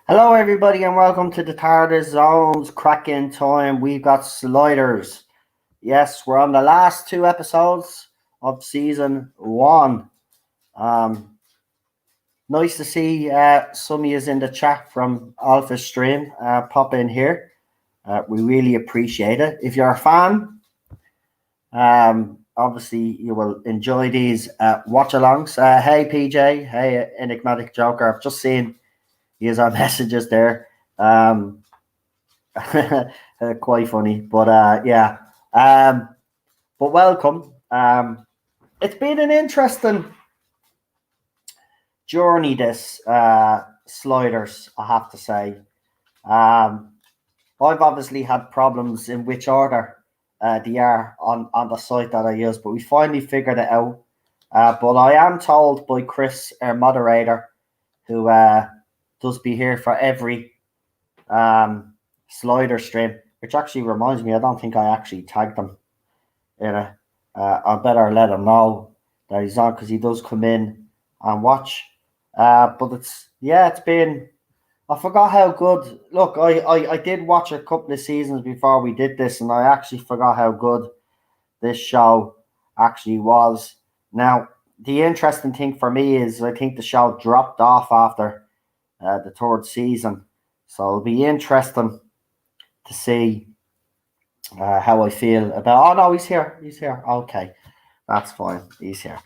Hello, everybody, and welcome to the Tartar Zones Cracking Time. We've got sliders. Yes, we're on the last two episodes of season one. Nice to see some of you in the chat from Alpha Stream. Pop in here. We really appreciate it. If you're a fan, obviously you will enjoy these watch-alongs. Hey, PJ. Hey, Enigmatic Joker. I've just seen here's our messages there. Quite funny, but yeah. But welcome. It's been an interesting journey, this sliders, I have to say. I've obviously had problems in which order they are on the site that I use, but we finally figured it out. But I am told by Chris, our moderator, who does be here for every slider stream, which actually reminds me, I don't think I actually tagged him in it. I better let him know that he's on, because he does come in and watch. But it's been, I forgot how good. Look, I did watch a couple of seasons before we did this, and I actually forgot how good this show actually was. Now, the interesting thing for me is I think the show dropped off after the third season. So it'll be interesting to see how I feel about. Oh no, he's here. He's here. Okay, that's fine. He's here.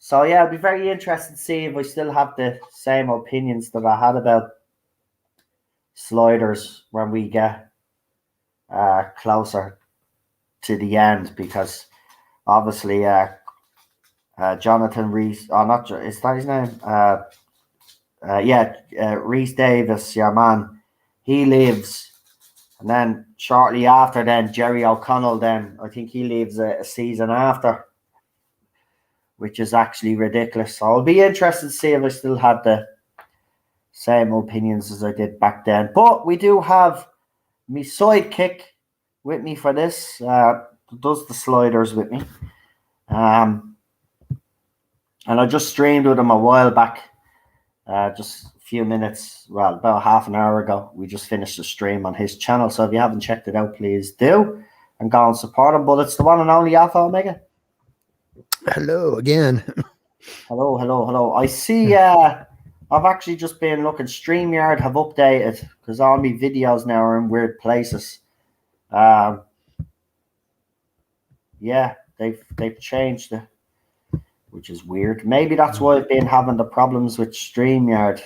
So yeah, it'll be very interesting to see if I still have the same opinions that I had about sliders when we get closer to the end, because obviously Jonathan Reese. Oh, not is that his name? Reese Davis, your man. He leaves. And then shortly after, then Jerry O'Connell, then I think he leaves a season after, which is actually ridiculous. So I'll be interested to see if I still have the same opinions as I did back then. But we do have my sidekick with me for this. Does the sliders with me. And I just streamed with him a while back. Just a few minutes, well, about half an hour ago. We just finished the stream on his channel. So if you haven't checked it out, please do and go and support him. But it's the one and only Alpha Omega. Hello again. Hello. I see I've actually just been looking. StreamYard have updated, because all my videos now are in weird places. Yeah, they've changed it, which is weird. Maybe that's why I've been having the problems with StreamYard,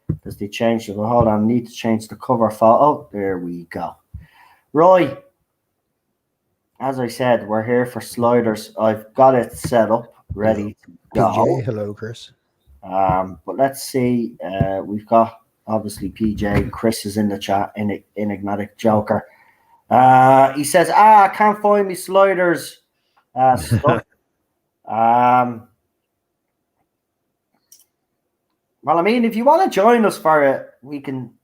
because they changed it. Well, hold on, I need to change the cover photo. There we go. Right. As I said, we're here for sliders. I've got it set up, ready to go. PJ, hello, Chris. But let's see. We've got obviously PJ. Chris is in the chat. Enigmatic Joker. He says, I can't find me sliders stuff. Well, I mean, if you want to join us for it, we can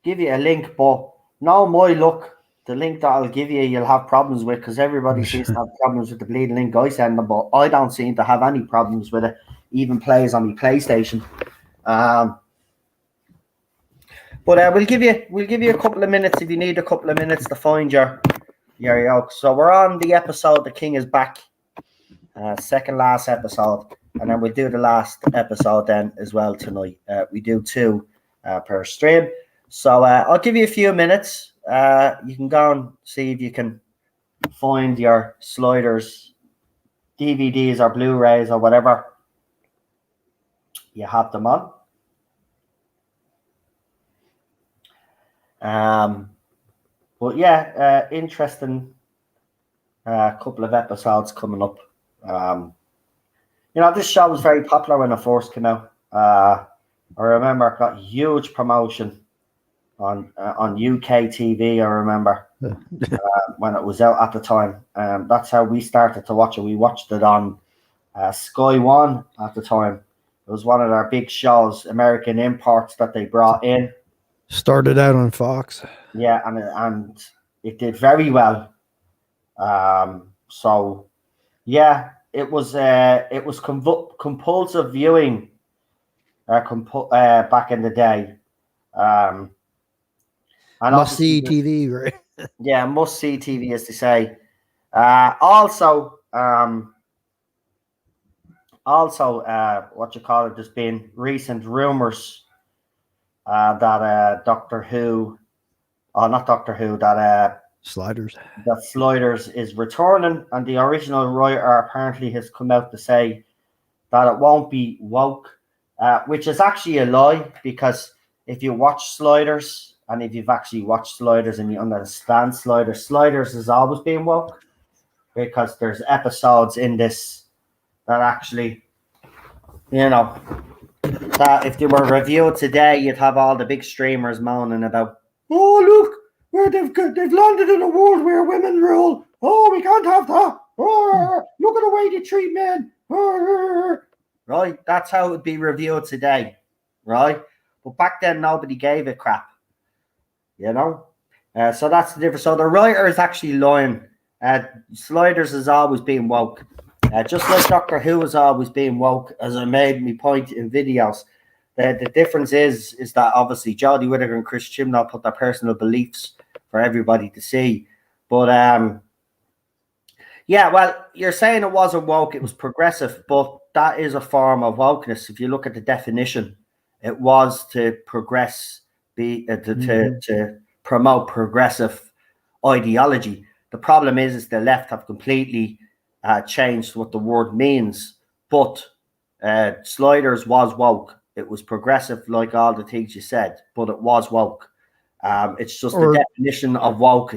give you a link, but no, my luck, the link that I'll give you, you'll have problems with, because everybody seems to have problems with the bleeding link I send them, but I don't seem to have any problems with it. Even plays on my PlayStation. But we'll give you a couple of minutes if you need a couple of minutes to find your yoke. So we're on the episode The King is Back, second last episode, and then we'll do the last episode then as well tonight. We do two per stream. So I'll give you a few minutes. You can go and see if you can find your sliders, DVDs or Blu-rays or whatever you have them on. But yeah, interesting couple of episodes coming up. This show was very popular when it first came out. I remember it got huge promotion on UK TV. I remember when it was out at the time. That's how we started to watch it. We watched it on Sky One at the time. It was one of their big shows, American imports that they brought in. Started out on Fox. Yeah, and it did very well. So yeah, it was compulsive viewing back in the day. And Must see obviously, TV, right? yeah, must see TV, as they say. Also, what you call it? There's been recent rumors that Doctor Who, or not Doctor Who, Sliders. that Sliders is returning, and the original writer apparently has come out to say that it won't be woke, which is actually a lie, because if you watch Sliders, and if you've actually watched Sliders and you understand Sliders has always been woke, because there's episodes in this that actually, you know, that if they were reviewed today, you'd have all the big streamers moaning about, oh, look, they've landed in a world where women rule. Oh, we can't have that. Oh, look at the way they treat men. Oh. Right? That's how it would be reviewed today. Right? But back then, nobody gave a crap. You know? So that's the difference. So the writer is actually lying. Sliders has always been woke. Just like Doctor Who has always been woke, as I made me point in videos. The difference is that obviously Jodie Whittaker and Chris Chibnall put their personal beliefs for everybody to see. But yeah, well, you're saying it wasn't woke, it was progressive, but that is a form of wokeness. If you look at the definition, it was to progress, to promote progressive ideology. The problem is the left have completely changed what the word means. But Sliders was woke. It was progressive, like all the things you said, but it was woke. It's just the definition of woke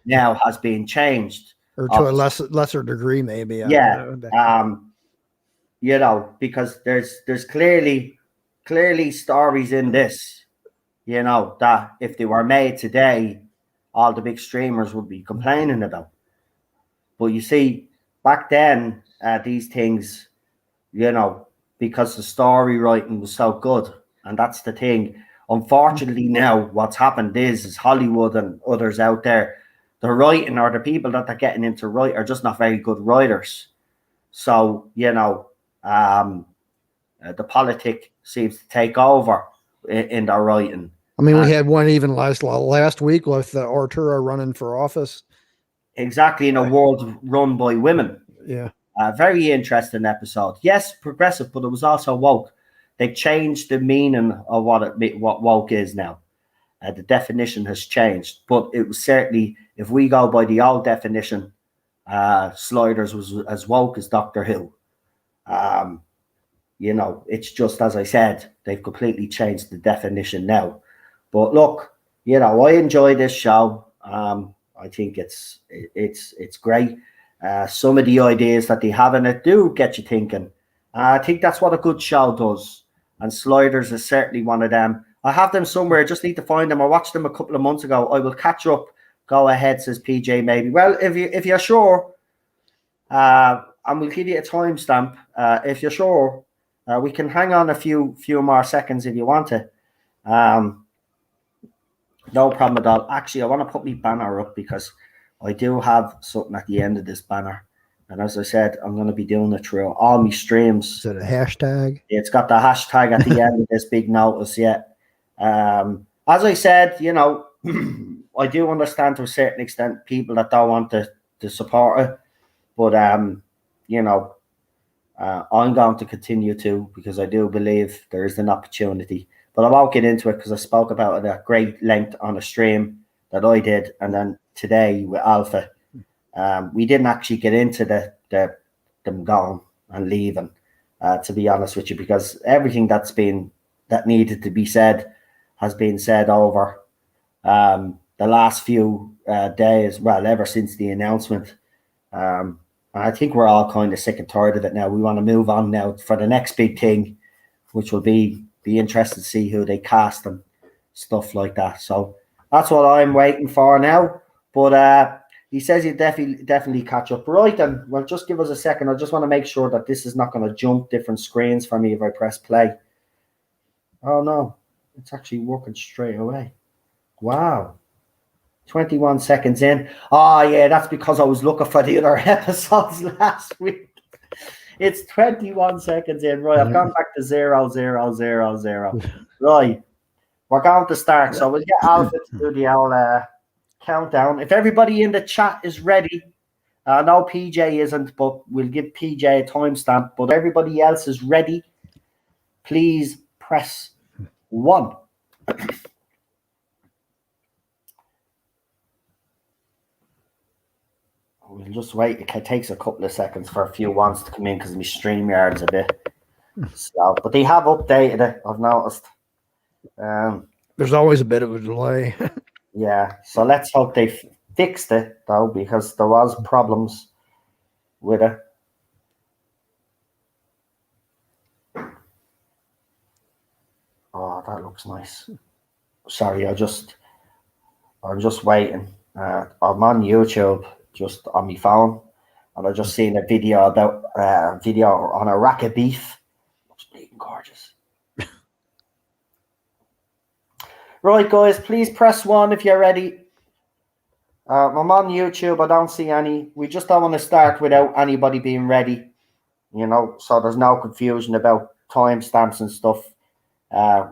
now has been changed. Or to a lesser degree, maybe. Yeah. You know, because there's clearly stories in this, you know, that if they were made today, all the big streamers would be complaining about. But you see, back then, these things, you know, because the story writing was so good, and that's the thing. Unfortunately, now what's happened is Hollywood and others out there, the writing, or the people that they're getting into write, are just not very good writers. So, you know, the politic seems to take over in their writing. I mean, we had one even last week with Arturo running for office. Exactly, in a world run by women. Yeah. Very interesting episode. Yes, progressive, but it was also woke. They changed the meaning of what woke is now. The definition has changed, but it was certainly, if we go by the old definition, Sliders was as woke as Doctor Who. You know, it's just, as I said, they've completely changed the definition now. But look, you know, I enjoy this show. I think it's great. Some of the ideas that they have in it do get you thinking. I think that's what a good show does. And Sliders is certainly one of them. I have them somewhere. I just need to find them. I watched them a couple of months ago. I will catch up. Go ahead, says PJ. Maybe. Well, if you're sure, and we'll give you a timestamp. If you're sure, we can hang on a few more seconds if you want to. No problem at all. Actually, I want to put my banner up because I do have something at the end of this banner. And as I said, I'm going to be doing it through all my streams. Is it a hashtag? It's got the hashtag at the end of this big notice, yeah. As I said, you know, I do understand to a certain extent people that don't want to support it. But, you know, I'm going to continue to, because I do believe there is an opportunity. But I won't get into it because I spoke about it at great length on a stream that I did. And then today with Alpha, we didn't actually get into them going and leaving, to be honest with you, because everything that needed to be said has been said over the last few days, well, ever since the announcement. I think we're all kind of sick and tired of it now. We want to move on now for the next big thing, which will be interested to see who they cast and stuff like that. So that's what I'm waiting for now. But he says he'll definitely catch up. Right, then, well, just give us a second. I just want to make sure that this is not going to jump different screens for me if I press play. Oh, no. It's actually working straight away. Wow. 21 seconds in. Oh, yeah, that's because I was looking for the other episodes last week. It's 21 seconds in. Right, I've gone back to 0, 0, 0, 0. Right, we're going to start. So we'll get Alpha to do the old countdown. If everybody in the chat is ready, I know PJ isn't, but we'll give PJ a timestamp. But everybody else is ready. Please press 1. We'll just wait. It takes a couple of seconds for a few ones to come in because my StreamYard's a bit slow. But they have updated it, I've noticed. There's always a bit of a delay. Yeah, so let's hope they fixed it, though, because there was problems with it. Oh, that looks nice. Sorry, I'm just waiting. I'm on YouTube, just on my phone, and I just seen a video about on a rack of beef. Looks bleeding gorgeous. Right, guys, please press 1 if you're ready. I'm on YouTube. I don't see any. We just don't want to start without anybody being ready, so there's no confusion about timestamps and stuff.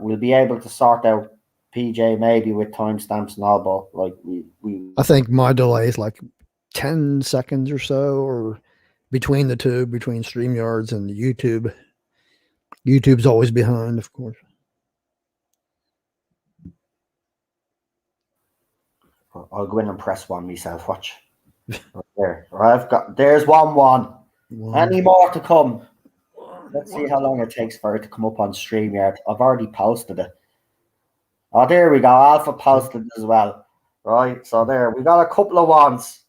We'll be able to sort out PJ maybe with timestamps and all, but like we I think my delay is like 10 seconds or so, or between the two, between StreamYards and YouTube. YouTube's always behind, of course. I'll go in and press 1 myself. Watch. Right there. There's 1. Any more to come? Let's see how long it takes for it to come up on StreamYard. I've already posted it. Oh, there we go. Alpha posted it as well. Right, so there. We got a couple of ones.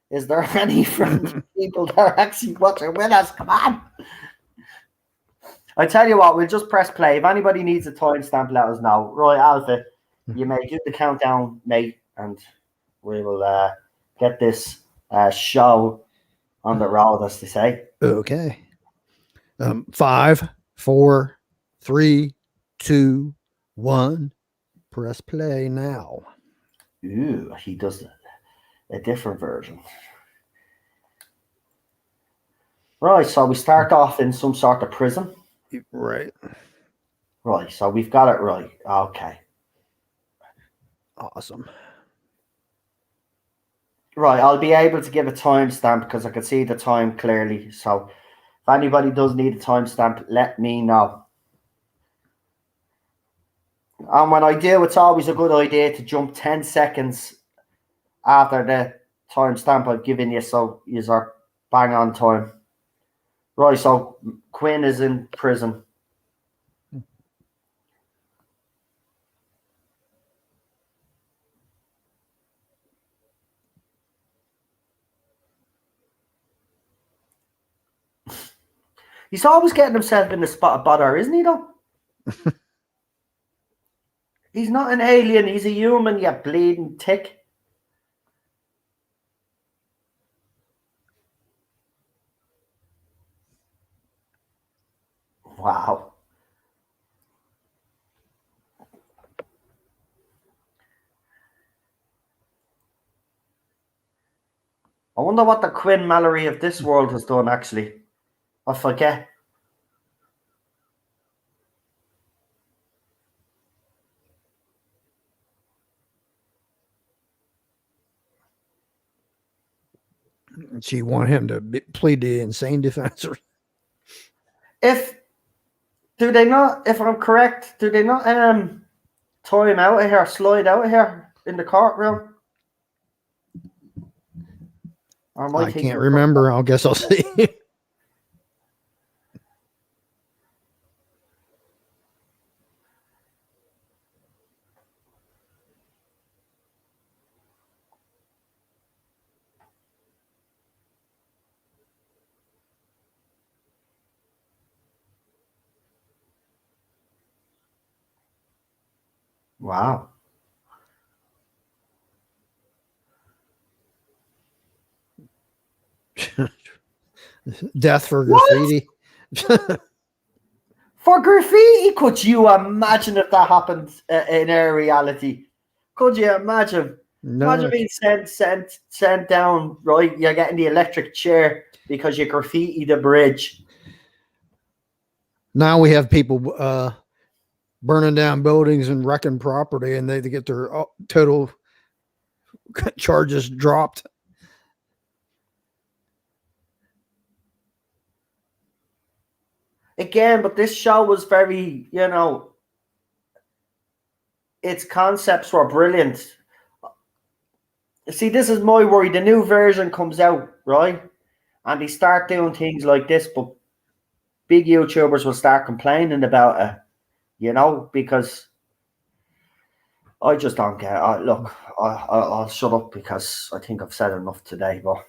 Is there any from people that are actually watching with us? Come on. I tell you what, we'll just press play. If anybody needs a timestamp, let us know. Right, Alpha, you may do the countdown, mate, and we will get this show on the road, as they say. Okay. 5, 4, 3, 2, 1. Press play now. Ooh, he does a different version. Right, so we start off in some sort of prison. Right. Right, so we've got it right. Okay. Awesome. Right, I'll be able to give a timestamp because I can see the time clearly. So if anybody does need a timestamp, let me know. And when I do, it's always a good idea to jump 10 seconds after the timestamp I've given you, so you are bang on time. Right, so Quinn is in prison. He's always getting himself in the spot of bother, isn't he, though? He's not an alien. He's a human, you bleeding tick. Wow. I wonder what the Quinn Mallory of this world has done, actually. I forget. She want him to plead the insane defense. If I'm correct, do they not tow him out of here, slide out of here in the courtroom? I can't remember. I guess I'll see. Wow. Death for graffiti. For graffiti? Could you imagine if that happened in our reality? Could you imagine? No. Imagine being sent down, right? You're getting the electric chair because you graffiti the bridge. Now we have people burning down buildings and wrecking property, and they get their total charges dropped. Again, but this show was very, its concepts were brilliant. See, this is my worry. The new version comes out, right? And they start doing things like this, but big YouTubers will start complaining about it, because I just don't get it. Look, I'll shut up because I think I've said enough today, but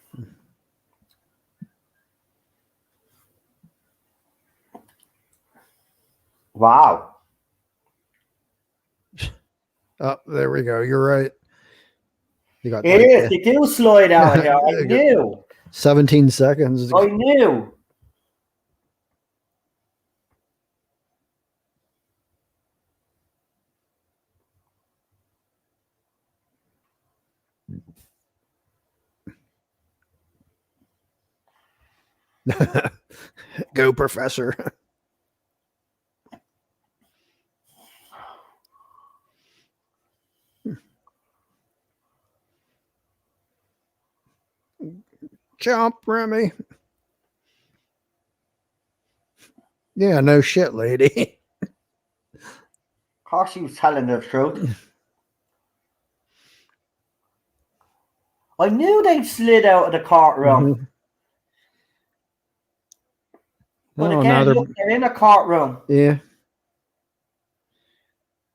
wow. Oh, there we go. You're right. You got It is. They do slide out here. I knew. 17 seconds. I knew. Go, Professor. Jump, Remy. Yeah, no shit, lady. Of course, she was telling the truth. I knew they slid out of the courtroom. Mm-hmm. But again, look, they're in a courtroom. Yeah.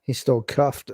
He's still cuffed.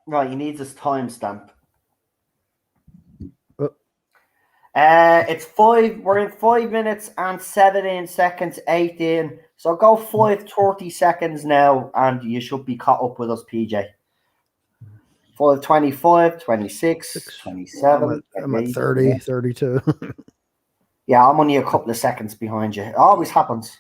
Right, he needs his timestamp. Oh. It's 5. We're in 5 minutes and 17 seconds, 18. So go 5:30 seconds now, and you should be caught up with us, PJ. 5:25, 26, 27. I'm at 30, 32. Yeah, I'm only a couple of seconds behind you. It always happens.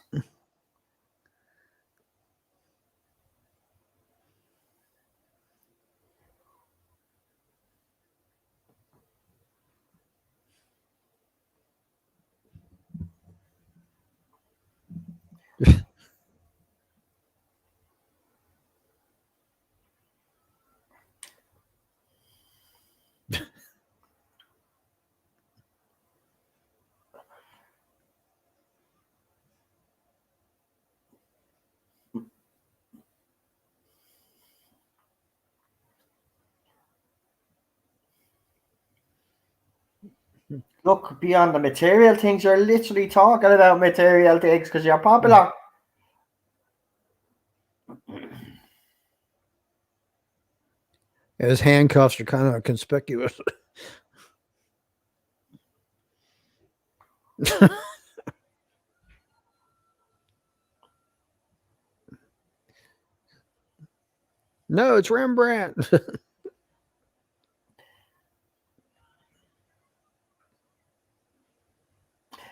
Look, beyond the material things, you're literally talking about material things because you're popular. His handcuffs are kind of conspicuous. No, it's Rembrandt.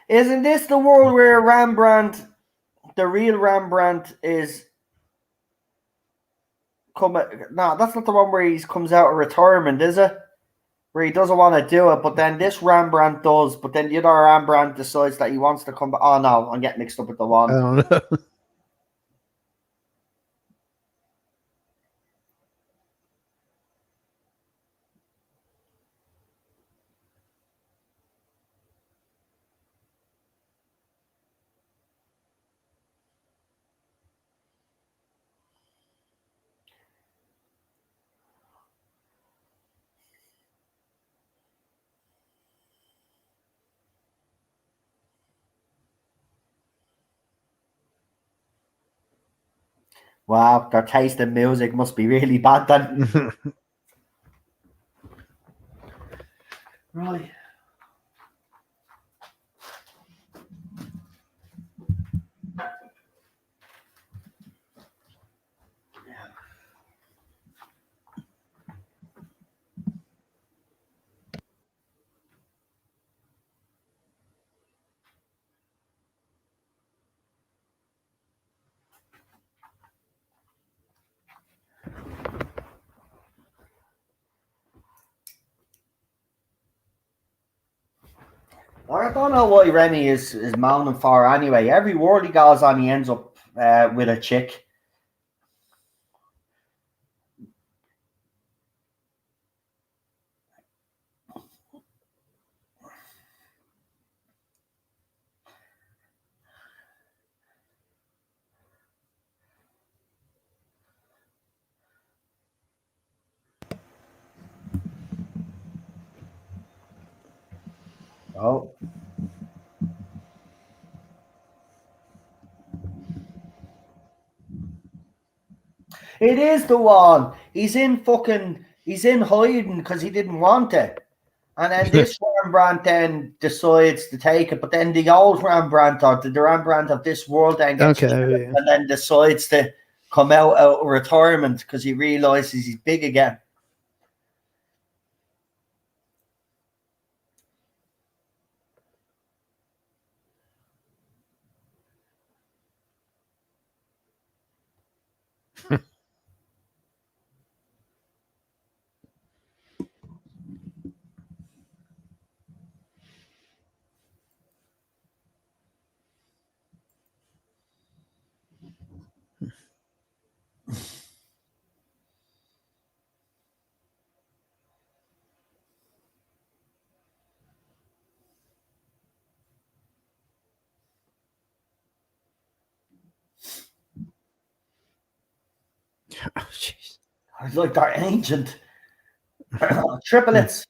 Isn't this the world where Rembrandt, the real Rembrandt, is coming? No, that's not the one where he comes out of retirement, is it? Where he doesn't want to do it, but then this Rembrandt does. But then the other Rembrandt decides that he wants to come back. Oh no, I'm getting mixed up with the one. I don't know. Wow, their taste in music must be really bad then. Right. I don't know why Remy is moaning for anyway. Every word he goes on, he ends up with a chick. Oh. It is the one. He's in hiding because he didn't want it. And then this Rembrandt then decides to take it, but then the old Rembrandt or the Rembrandt of this world then gets Okay. and then decides to come out of retirement because he realizes he's big again. Oh, jeez. It's like they're ancient triplets.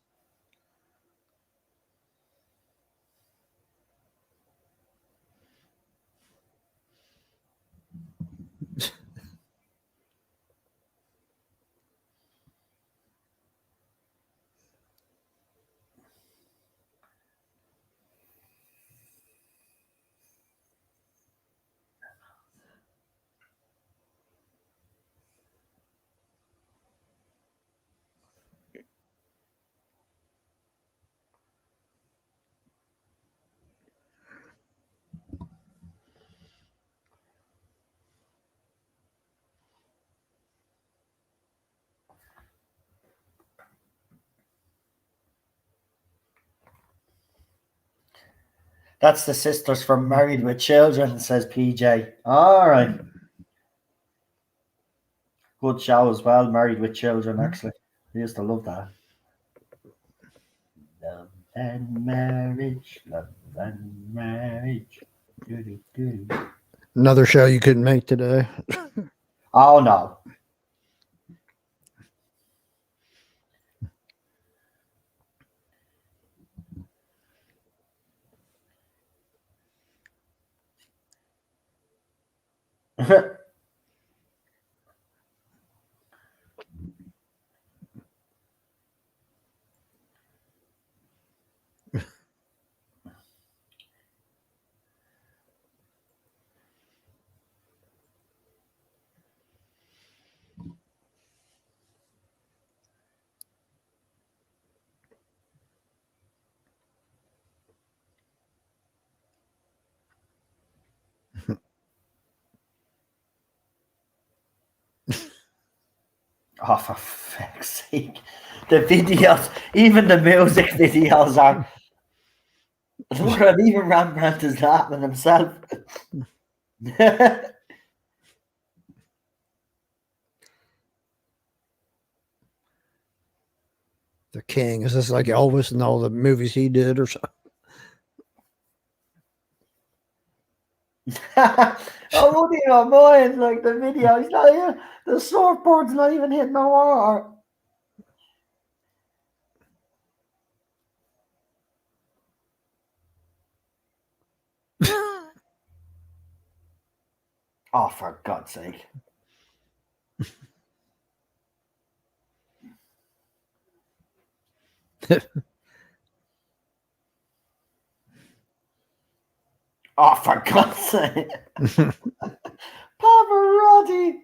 That's the sisters from Married with Children, says PJ. All right. Good show as well, Married with Children, actually. I used to love that. Love and marriage, love and marriage. Doo-doo-doo. Another show you couldn't make today. Oh, no. Oh, for fuck's sake. The videos, even the music videos are. Look at him, even Rembrandt is laughing himself. The King. Is this like Elvis and all the movies he did or something? Oh, what do you know, mind? Like the video, he's not even, the surfboard's not even hitting the water. Oh, for God's sake. Oh, for God's sake. Pavarotti.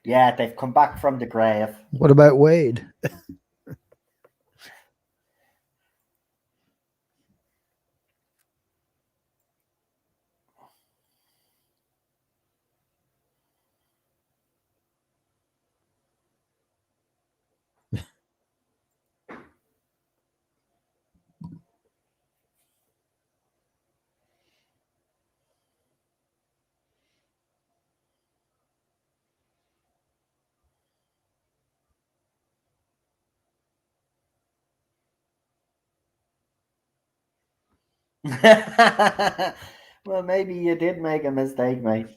Yeah, they've come back from the grave. What about Wade? Well, maybe you did make a mistake, mate.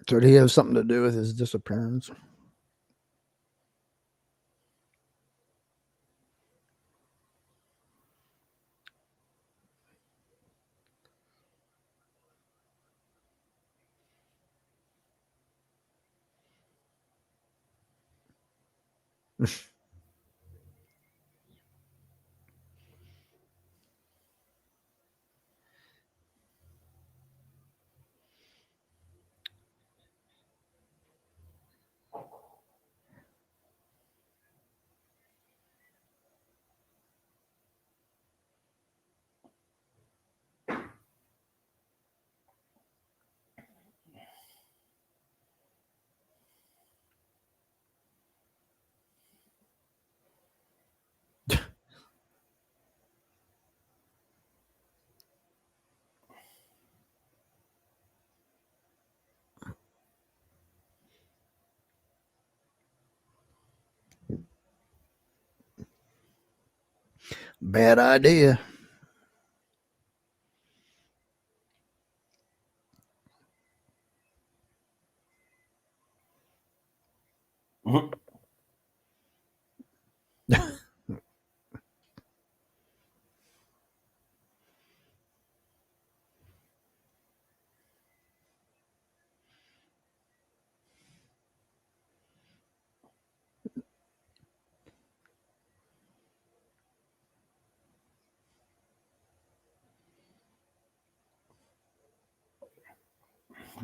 So did he have something to do with his disappearance? Bad idea.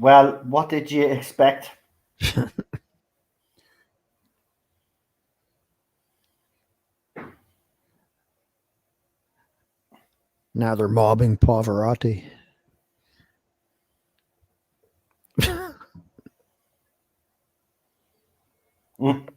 Well, what did you expect? Now they're mobbing Pavarotti. Mm.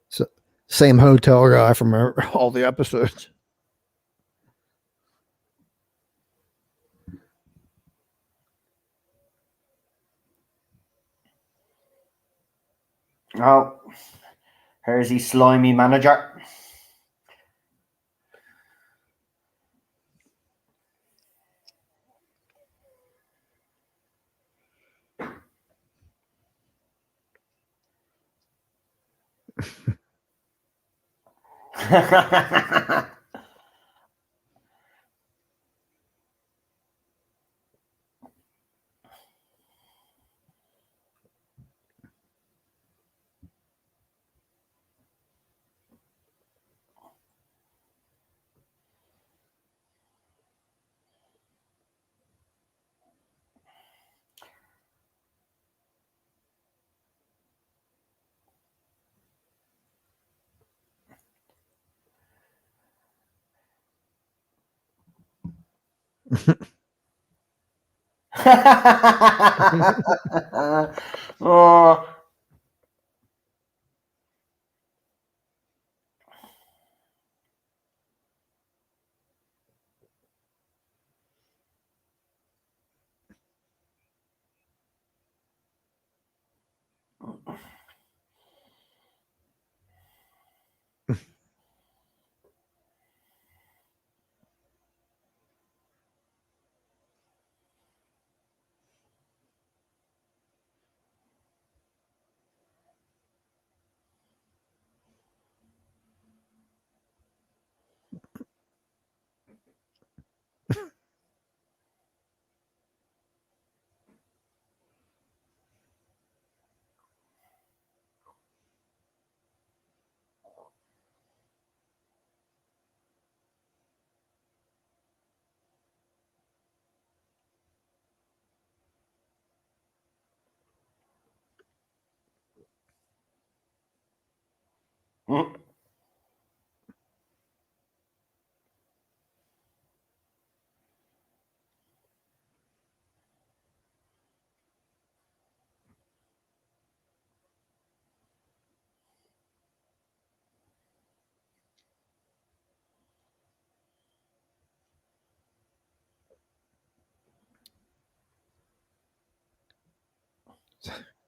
So, same hotel guy from all the episodes. Oh, here's his slimy manager. Oh.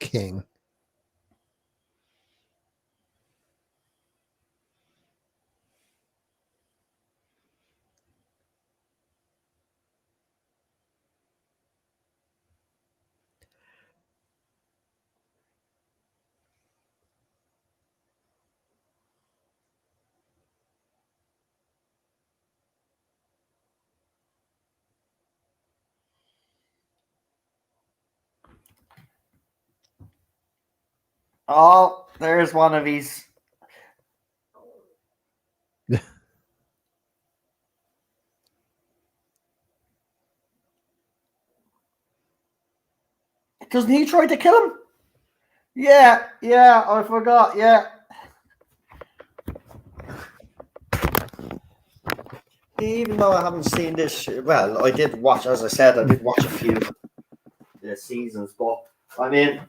King. Oh, there's one of his. Doesn't he try to kill him? Yeah, I forgot. Yeah. Even though I haven't seen this, well, I did watch, as I said, I did watch a few seasons, but I mean,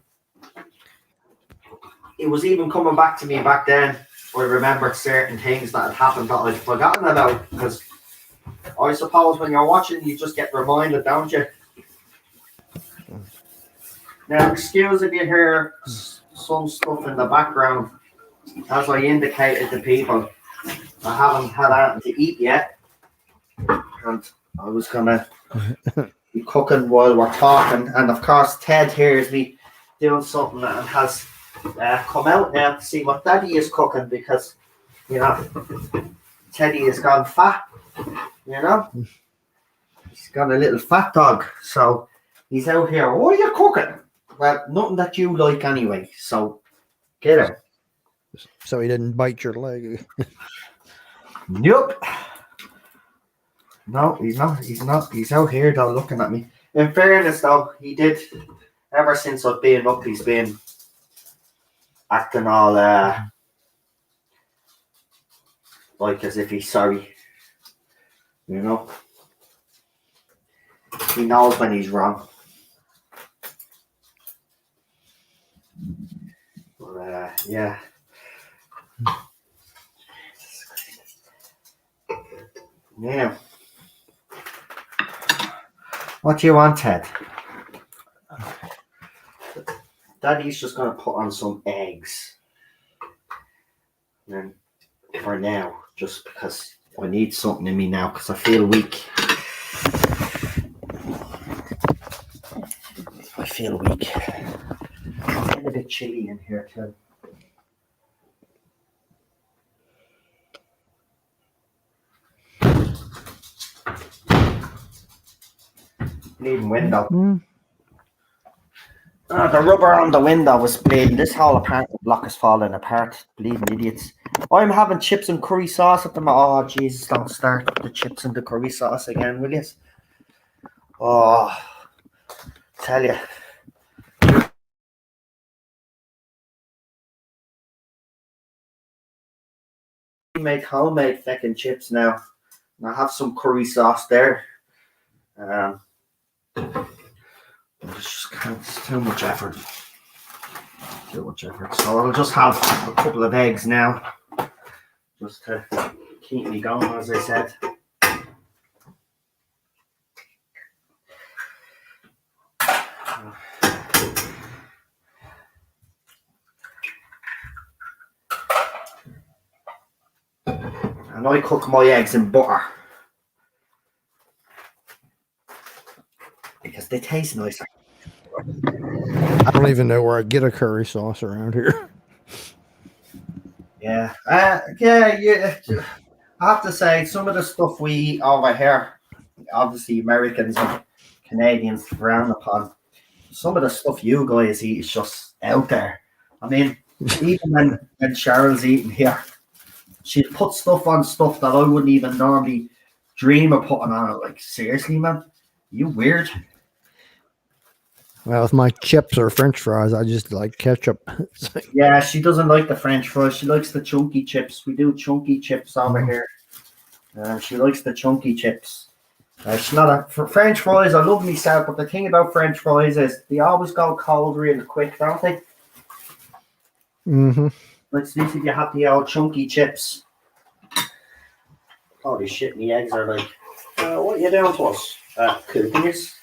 it was even coming back to me back then. I remembered certain things that had happened that I'd forgotten about, because I suppose when you're watching, you just get reminded, don't you? Now, excuse if you hear some stuff in the background. As I indicated to people, I haven't had anything to eat yet, and I was gonna be cooking while we're talking. And of course, Ted hears me doing something and has come out now to see what Daddy is cooking, because you know Teddy has gone fat. You know, he's got a little fat dog, so he's out here. What are you cooking? Well, nothing that you like anyway. So get him. So he didn't bite your leg. Nope. No, he's not. He's not. He's out here though, looking at me. In fairness, though, he did. Ever since I've been up, he's been acting all like as if he's sorry. You know, he knows when he's wrong. But yeah. Yeah. What do you want, Ted? Daddy's just gonna put on some eggs. And for now, just because I need something in me now, because I feel weak. I feel weak. It's getting a bit chilly in here too. Bleeding window. The rubber on the window was bleeding. This whole apartment block is falling apart. Bleeding idiots. I'm having chips and curry sauce at the moment. Oh, Jesus, don't start the chips and the curry sauce again, will you? Oh, tell you. Make homemade fucking chips now. And I have some curry sauce there. It's too much effort. Too much effort. So I'll just have a couple of eggs now, just to keep me going, as I said. And I cook my eggs in butter because they taste nicer. I don't even know where I get a curry sauce around here. Yeah. Yeah. I have to say, some of the stuff we eat over here, obviously Americans and Canadians frown upon. Some of the stuff you guys eat is just out there. I mean, even when Cheryl's eating here, she'd put stuff on stuff that I wouldn't even normally dream of putting on it. Like, seriously, man? You weird. Well, if my chips are French fries, I just like ketchup. Yeah, she doesn't like the French fries. She likes the chunky chips. We do chunky chips over here. She likes the chunky chips. She's not a for French fries. I love myself, but the thing about French fries is they always go cold really quick, don't they? Mm-hmm. Let's see if you have the old chunky chips. Holy shit, my eggs are like, what are you doing to us? Cookies.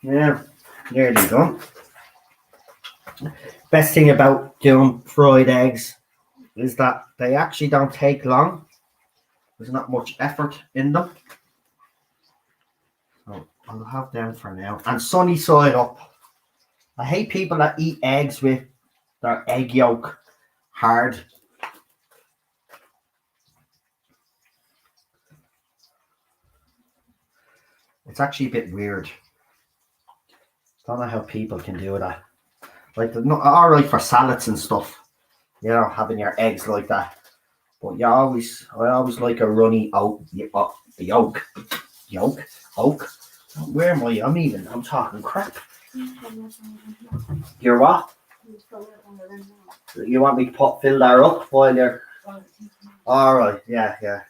Yeah, nearly done. Best thing about doing fried eggs is that they actually don't take long. There's not much effort in them. So I'll have them for now. And sunny side up. I hate people that eat eggs with their egg yolk hard. It's actually a bit weird. I don't know how people can do that. Like, they're not all right for salads and stuff, you know, having your eggs like that. But I always like a runny yolk. Where am I? I'm talking crap. You're what? You want me to fill that up while you're... All right, yeah.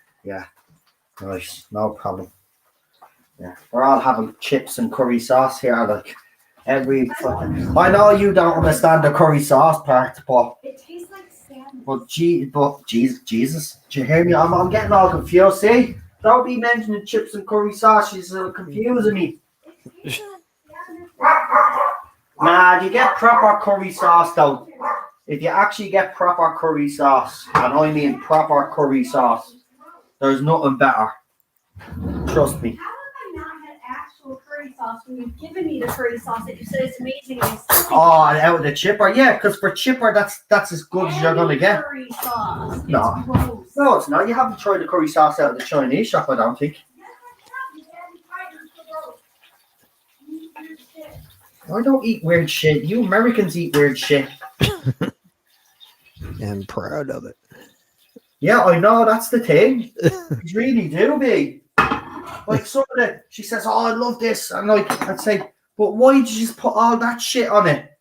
Nice, no problem. Yeah, we're all having chips and curry sauce here, like every fucking... I know you don't understand the curry sauce part, but it tastes like salmon. But Jesus, do you hear me? I'm getting all confused. See, don't be mentioning chips and curry sauce. She's confusing me. Nah, you get proper curry sauce though. If you actually get proper curry sauce, and I mean proper curry sauce, there's nothing better. Trust me. Curry sauce when you've given me the curry sauce that you said it's amazing. Oh, out of the chipper, yeah, because for chipper that's as good as you're gonna get. Curry sauce. No, it's not. You haven't tried the curry sauce out of the Chinese shop, I don't think. I don't eat weird shit. You Americans eat weird shit. And proud of it. Yeah, I know. That's the thing. You really do, be. Like some of the, she says, "Oh, I love this," and like I'd say, "But why did you just put all that shit on it?"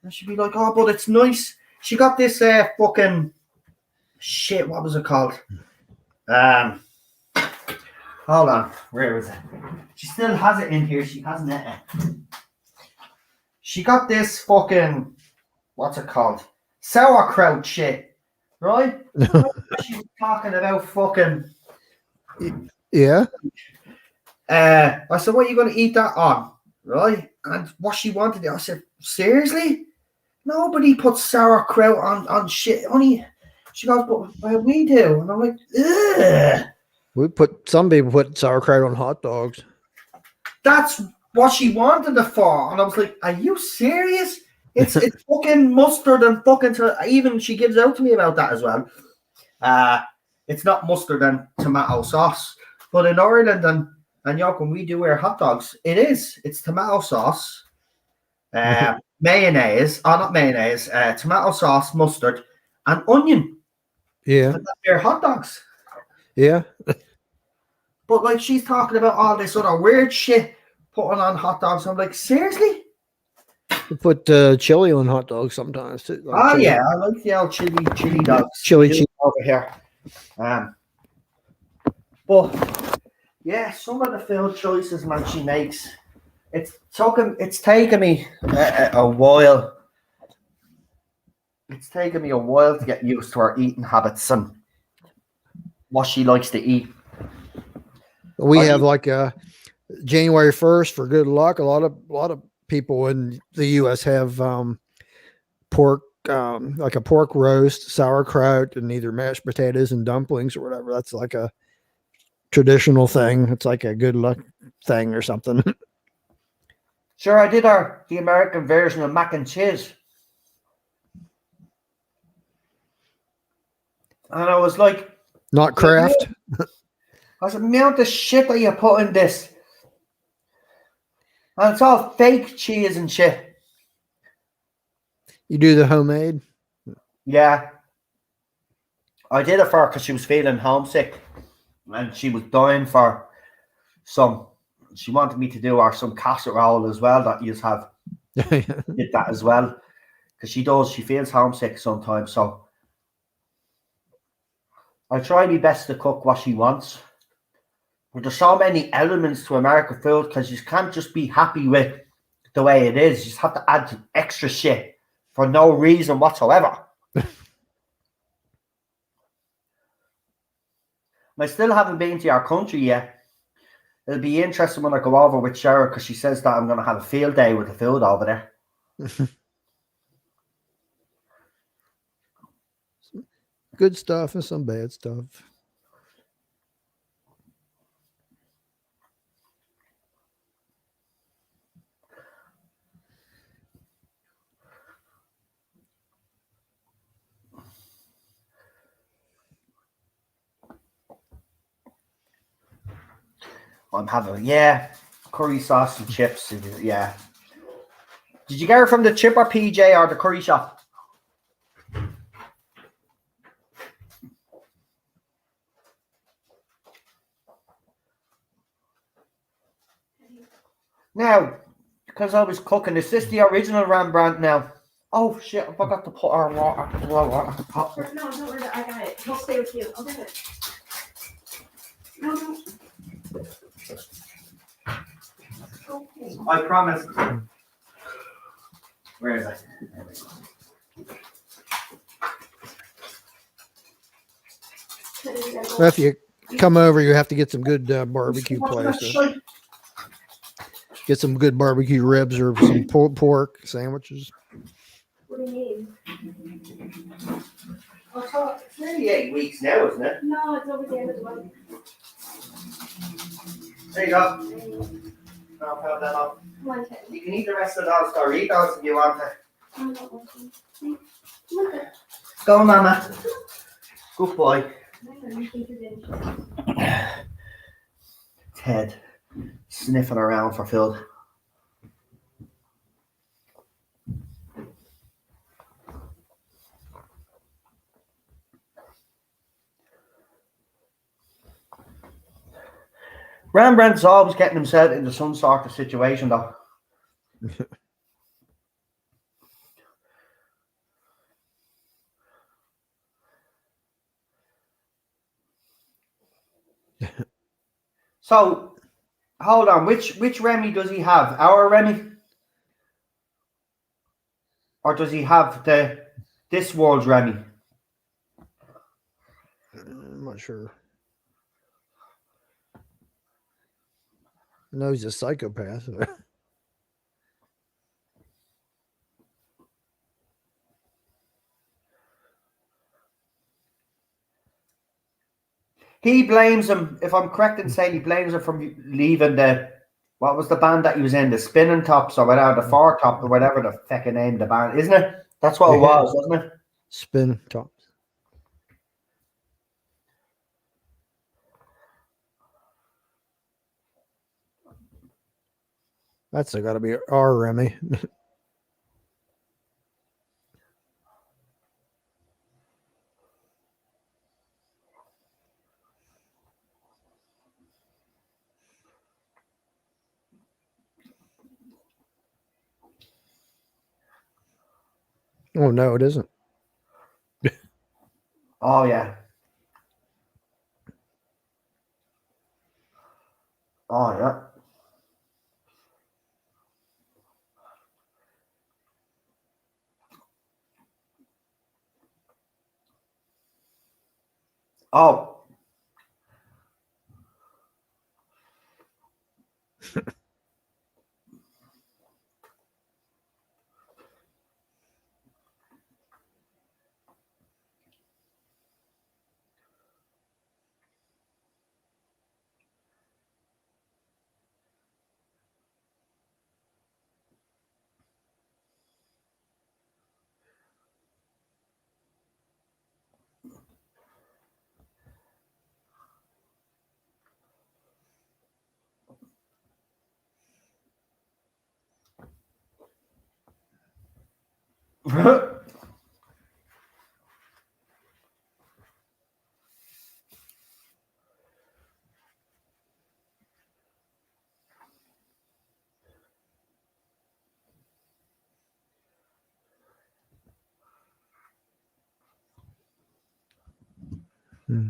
And she'd be like, "Oh, but it's nice." She got this fucking shit. What was it called? Hold on, where is it? She still has it in here. She hasn't it. She got this fucking, what's it called? Sauerkraut shit, right? She was talking about fucking. Yeah. I said, "What are you going to eat that on?" Right? And what she wanted, I said, "Seriously? Nobody puts sauerkraut on shit. Only." She goes, "But well, we do." And I'm like, ugh. Some people put sauerkraut on hot dogs. That's what she wanted it for. And I was like, "Are you serious? It's fucking mustard and fucking even she gives out to me about that as well. It's not mustard and tomato sauce. But in Ireland and York, when we do our hot dogs, it's tomato sauce, mayonnaise, not mayonnaise, tomato sauce, mustard, and onion. Yeah. And that's their hot dogs. Yeah. But like she's talking about all this other weird shit. putting on hot dogs. I'm like, seriously? You put chili on hot dogs sometimes too. Like Oh chili, yeah, I like the old chili dogs. chili Do cheese. over here. But yeah, some of the food choices, man, she makes. It's taken me a while. It's taken me a while to get used to her eating habits and what she likes to eat. We Are have you- like January 1st for good luck. A lot of people in the U.S. have pork, like a pork roast, sauerkraut, and either mashed potatoes and dumplings or whatever. That's like a traditional thing. It's like a good luck thing or something. Sure, I did the American version of mac and cheese. And I was like, Not Kraft. I said, amount of shit that you put in this. And it's all fake cheese and shit. You do the homemade. Yeah. I did it for her because she was feeling homesick. And she was dying for some. She wanted me to do her some casserole as well that you have. Did that as well. Because she feels homesick sometimes. So I try my best to cook what she wants. But there's so many elements to American food because you can't just be happy with the way it is. You just have to add extra shit for no reason whatsoever. I still haven't been to your country yet. It'll be interesting when I go over with Cheryl because she says that I'm going to have a field day with the food over there. Good stuff and some bad stuff. I'm having, curry sauce and chips. Yeah. Did you get her from the chip or PJ or the curry shop? Now, because I was cooking, is this the original Rembrandt now? Oh shit, I forgot to put our water. No, don't worry. I got it. He'll stay with you. I'll get it. No. Okay. I promise. Where is it? There we go. Well, if you come over, you have to get some good barbecue places. Get some good barbecue ribs or some pork sandwiches. What do you mean? It's nearly 8 weeks now, isn't it? No, it's over the end of the month. There you go. I'll put that up. Come on, Ted. You can eat the rest of those Doritos if you want to. I don't want to. Look at Go, Mama. Good boy. Ted sniffing around for food. Rembrandt's always getting himself into some sort of situation, though. So, hold on. Which Remy does he have? Our Remy, or does he have this world's Remy? I'm not sure. No, he's a psychopath. He blames him, if I'm correct in saying, he blames him from leaving what was the band that he was in? The Spinning Tops or whatever, the Four Top or whatever the fucking name of the band, isn't it? That's what it was, wasn't it? Spin tops. That's got to be our Remy. Oh no, it isn't. Oh yeah. Oh yeah. Oh. Hmm.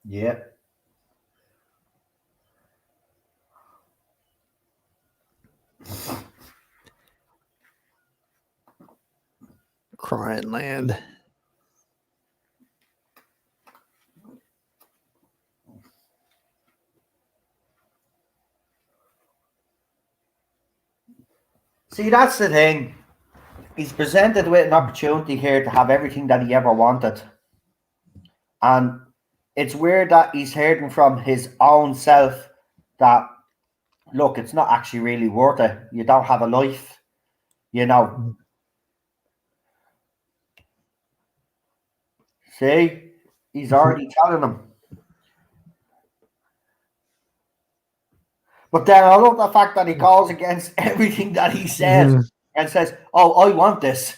Yeah. Crying land. See, that's the thing. He's presented with an opportunity here to have everything that he ever wanted. And it's weird that he's hearing from his own self that, look, it's not actually really worth it. You don't have a life, you know. Mm. See, he's already telling him. But then I love the fact that he goes against everything that he says Mhm. and says, "Oh, I want this."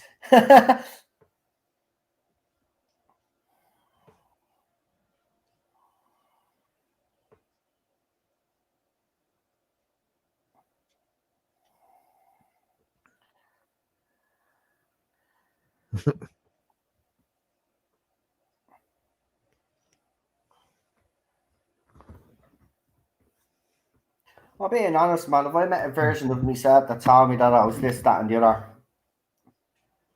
Well, being honest, man, if I met a version of myself that told me that I was this, that, and the other,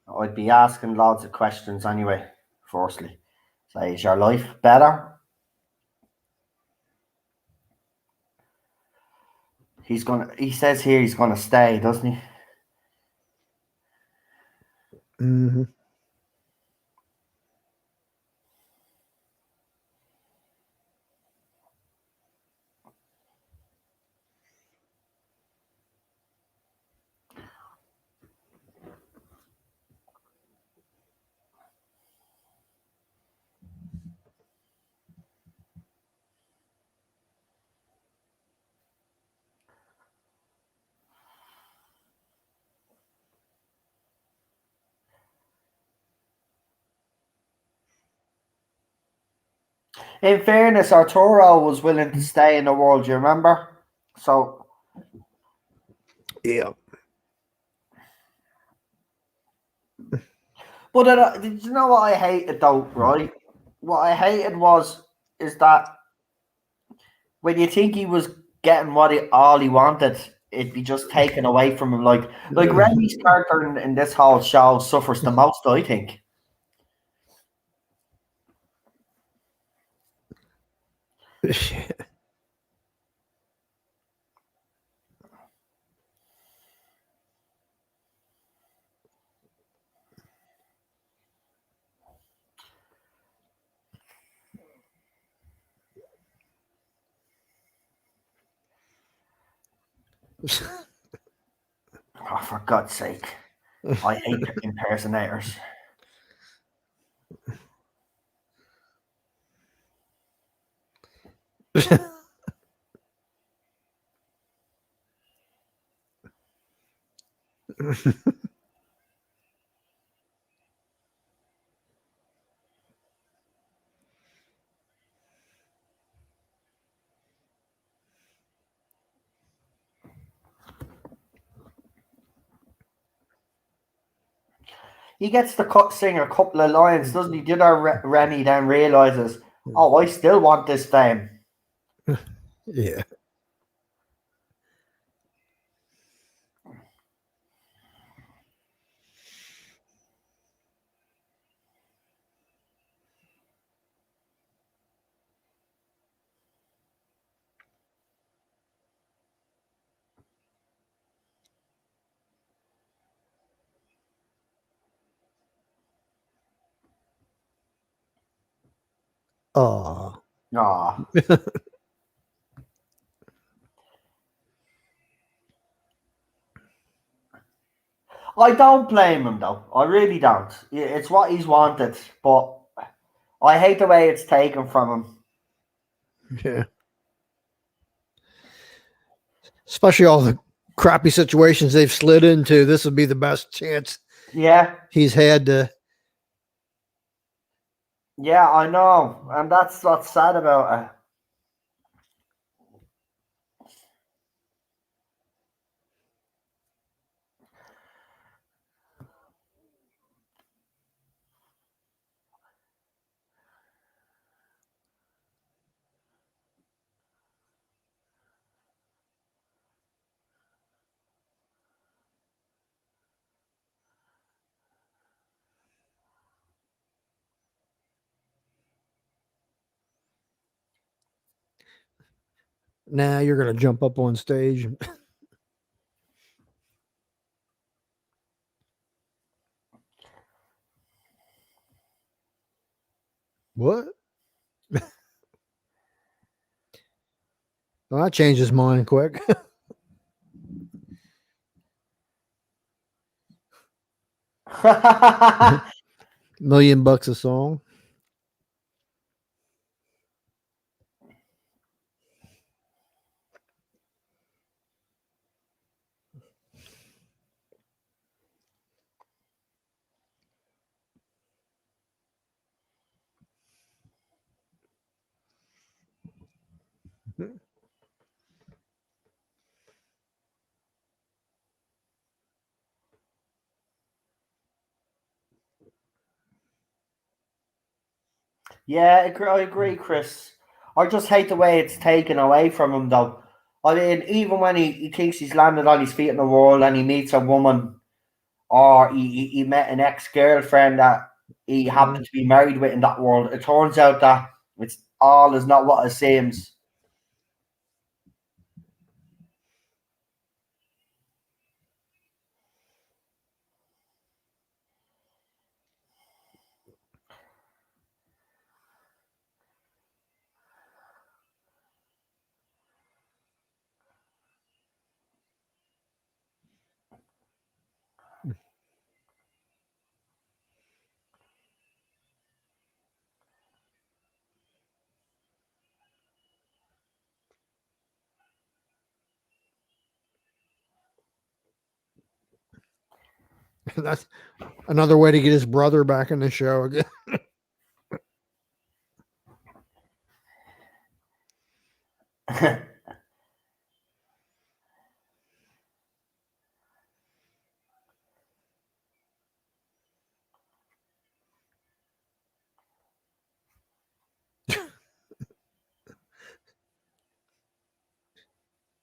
I'd be asking loads of questions anyway. Firstly, say, is your life better? He says here he's gonna stay, doesn't he? Mhm. In fairness, Arturo was willing to stay in the world. Do you remember? So, Yeah. but did you know what I hated though? Right, what I hated is that when you think he was getting all he wanted, it'd be just taken away from him. Like Remy's character in this whole show suffers the most, I think. Oh, for God's sake. I hate impersonators. he gets to sing a couple of lines, doesn't he? The other Remy then realizes, oh, I still want this fame. Yeah. Oh. Aw. I don't blame him though. I really don't. It's what he's wanted, but I hate the way it's taken from him. Yeah. Especially all the crappy situations they've slid into. This would be the best chance Yeah, he's had to. yeah, I know, and that's what's sad about it. Now you're going to jump up on stage. What? Well, that changed his mind quick. $1,000,000 a song. Yeah, I agree, Chris. I just hate the way it's taken away from him, though. I mean, even when he thinks he's landed on his feet in the world and he meets a woman, or he met an ex-girlfriend that he happened to be married with in that world, it turns out that it's all is not what it seems. That's another way to get his brother back in the show again.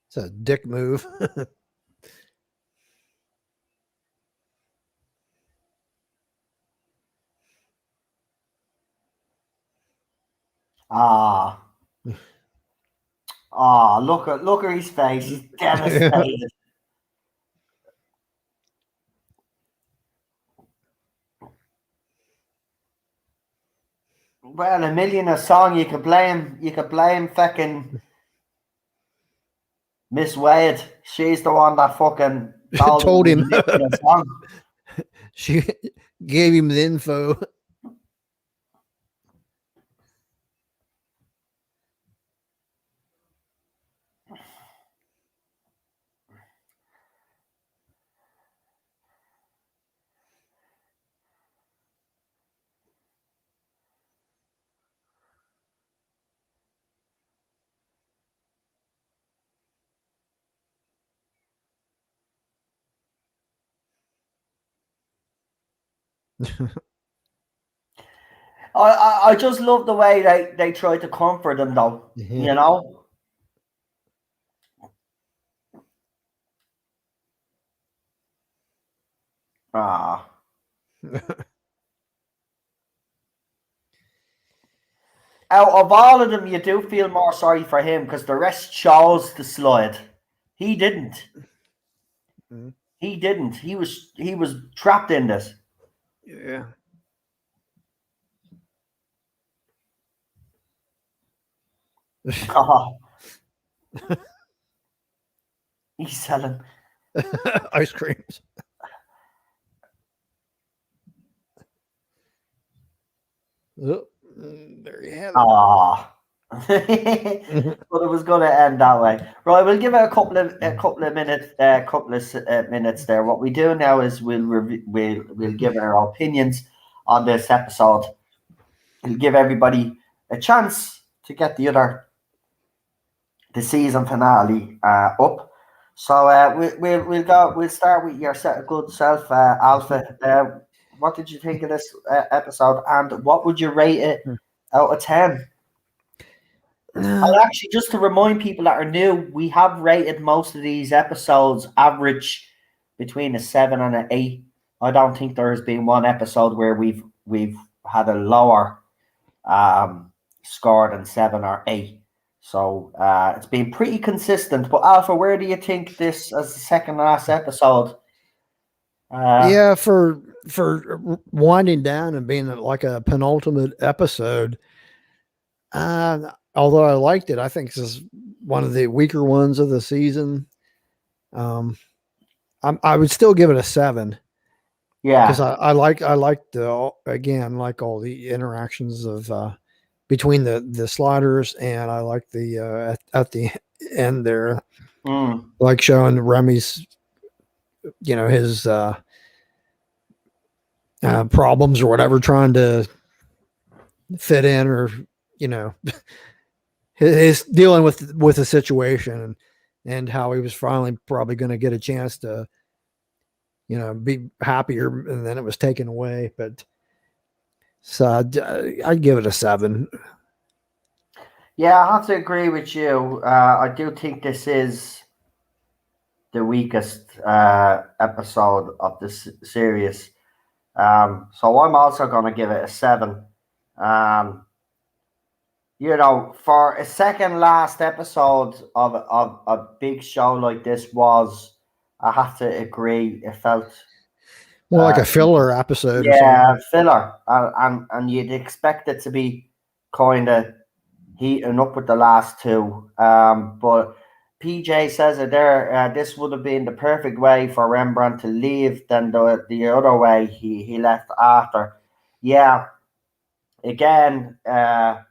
It's a dick move. Ah, ah, look at his face. He's devastated. Well, a million a song. You could blame fucking Miss Wade. She's the one that fucking Told him. the song. She gave him the info. I just love the way they try to comfort him, though. Yeah. You know. Ah. Out of all of them, you do feel more sorry for him because the rest chose to slide. He didn't. Mhm. He didn't. He was trapped in this. Yeah. Oh, he's selling. Ice creams. Oh, there you have it. Ah. But it was going to end that way. Right, we'll give it a couple of minutes there. What we do now is we'll give our opinions on this episode. We'll give everybody a chance to get the season finale up. So we'll start with your good self, Alpha. What did you think of this episode, and what would you rate it out of 10? And actually, just to remind people that are new, we have rated most of these episodes average between a 7 and an 8. I don't think there has been one episode where we've had a lower score than 7 or 8. So it's been pretty consistent. But Alpha, where do you think this as the second last episode? Yeah, for winding down and being like a penultimate episode. Although I liked it, I think this is one of the weaker ones of the season. I would still give it a 7 because Yeah. I like the again like all the interactions of between the sliders, and I like the at the end there, like showing Remy's his problems or whatever, trying to fit in, or his dealing with the situation, and how he was finally probably going to get a chance to be happier, and then it was taken away. But so I'd give it a 7. Yeah, I have to agree with you. I do think this is the weakest episode of this series. So I'm also going to give it a 7. Um, for a second last episode of a big show like this I have to agree, it felt More like a filler episode or yeah, something. filler, and you'd expect it to be kind of heating up with the last two. But PJ says it there. This would have been the perfect way for Rembrandt to leave than the other way he left after. Yeah, again, the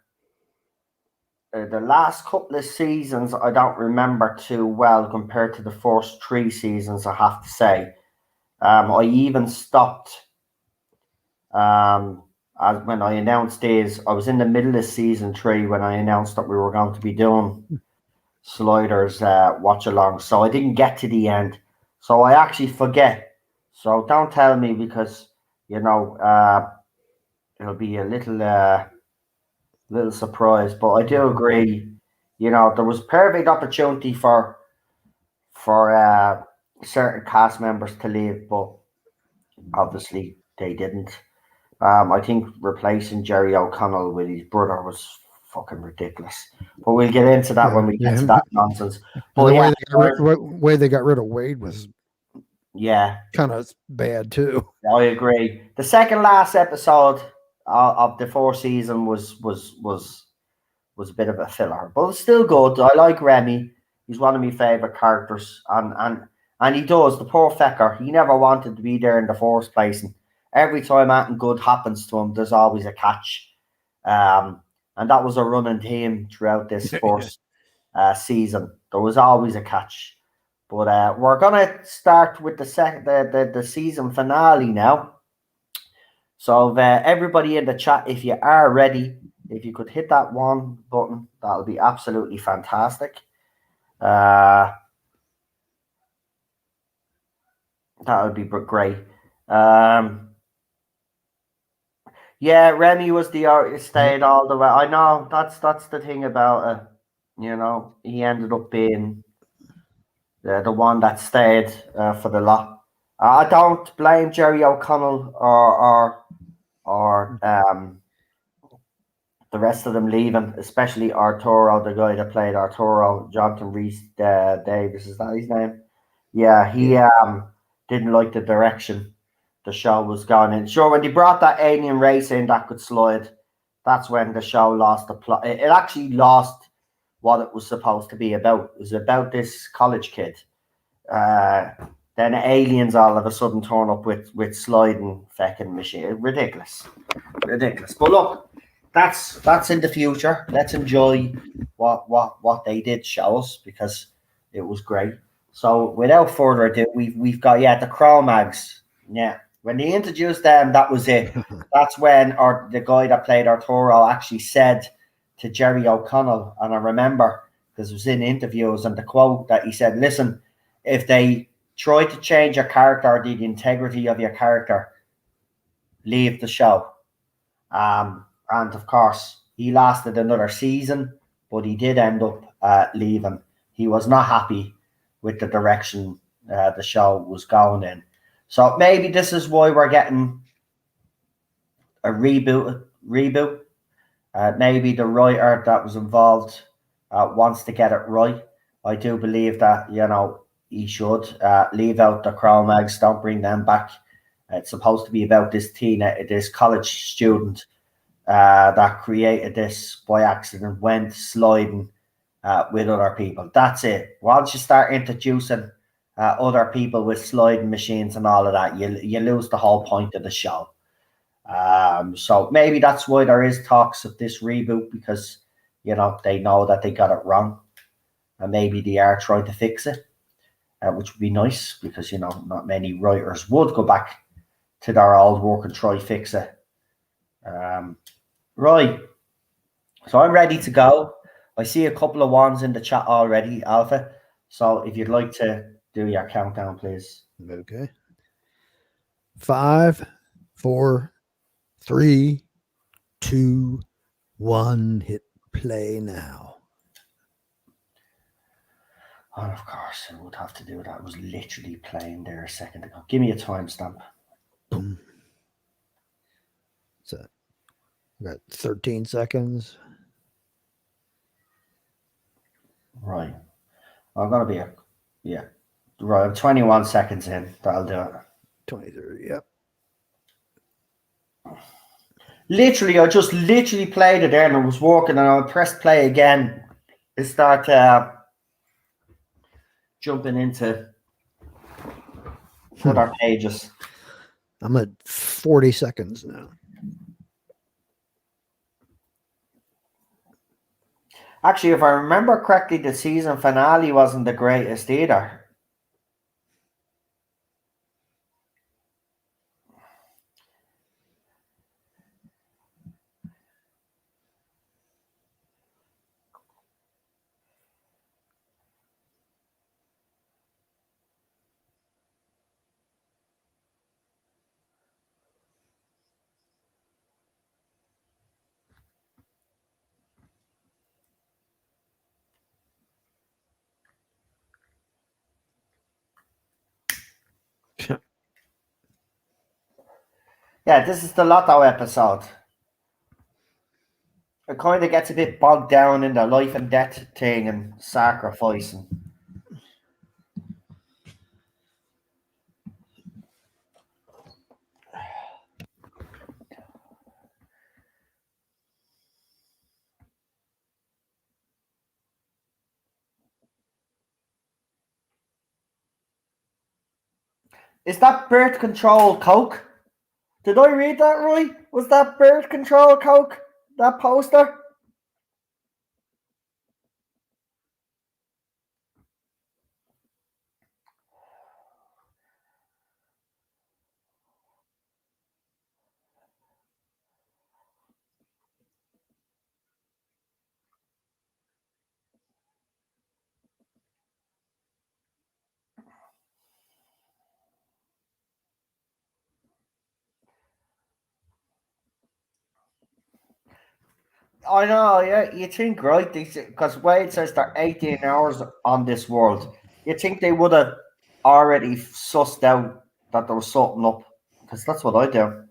last couple of seasons I don't remember too well compared to the first 3 seasons, I have to say. I even stopped as when I announced these. I was in the middle of season 3 when I announced that we were going to be doing Sliders watch along, so I didn't get to the end, so I actually forget. So don't tell me, because it'll be a little surprise. But I do agree. There was perfect opportunity for certain cast members to leave, but obviously they didn't. I think replacing Jerry O'Connell with his brother was fucking ridiculous. But we'll get into that when we get to that nonsense. And But the yeah, way they got rid of Wade was kind of bad too. I agree. The second last episode of the 4th season was a bit of a filler, but it's still good. I like Remy. He's one of my favorite characters, and he does, the poor fecker. He never wanted to be there in the first place, and every time anything good happens to him, there's always a catch. And that was a running theme throughout this first season. There was always a catch. But we're gonna start with the season finale now. So everybody in the chat, if you are ready, if you could hit that one button, that would be absolutely fantastic. That would be great. Yeah, Remy was the artist, stayed all the way. I know that's the thing about it. You know, he ended up being the one that stayed for the lot. I don't blame Jerry O'Connell or the rest of them leaving, especially Arturo, the guy that played Arturo, Jonathan Rhys Davis. Is that his name? Yeah, he didn't like the direction the show was going in. Sure, when they brought that alien race in that could slide, that's when the show lost the plot. It actually lost what it was supposed to be about. It was about this college kid. Uh, then aliens all of a sudden turn up with sliding fucking machine. Ridiculous, ridiculous. But look, that's in the future. Let's enjoy what they did show us because it was great. So without further ado, we've got the Cro-Mags. Yeah, when they introduced them, that was it. That's when the guy that played Arturo actually said to Jerry O'Connell, and I remember because it was in interviews and the quote that he said, "Listen, if they try to change your character or the integrity of your character, leave the show." And of course, he lasted another season, but he did end up leaving. He was not happy with the direction the show was going in. So maybe this is why we're getting a reboot. Maybe the writer that was involved wants to get it right. I do believe that he should leave out the Cro-Mags. Don't bring them back. It's supposed to be about this college student that created this by accident, went sliding with other people. That's it. Once you start introducing other people with sliding machines and all of that, you lose the whole point of the show. So maybe that's why there is talks of this reboot because they know that they got it wrong, and maybe they are trying to fix it, which would be nice because not many writers would go back to their old work and try fix it. Right, so I'm ready to go. I see a couple of ones in the chat already, Alpha. So if you'd like to do your countdown, please. Okay. 5, 4, 3, 2, 1. Hit play now. Oh, of course, I would have to do that. I was literally playing there a second ago. Give me a timestamp. Boom. So, got 13 seconds. Right. I'm going to be right. I'm 21 seconds in. That'll do it. 23. Yep. Literally, I just literally played it there and I was walking and I pressed play again. It started jumping into other pages. I'm at 40 seconds now. Actually, if I remember correctly, the season finale wasn't the greatest either. Yeah, this is the Lotto episode. It kind of gets a bit bogged down in the life and death thing and sacrificing. Is that birth control coke? Did I read that right? Was that birth control coke? That poster? I know, yeah. You think, right? Because Wade says they're 18 hours on this world. You think they would have already sussed out that there was something up? Because that's what I do.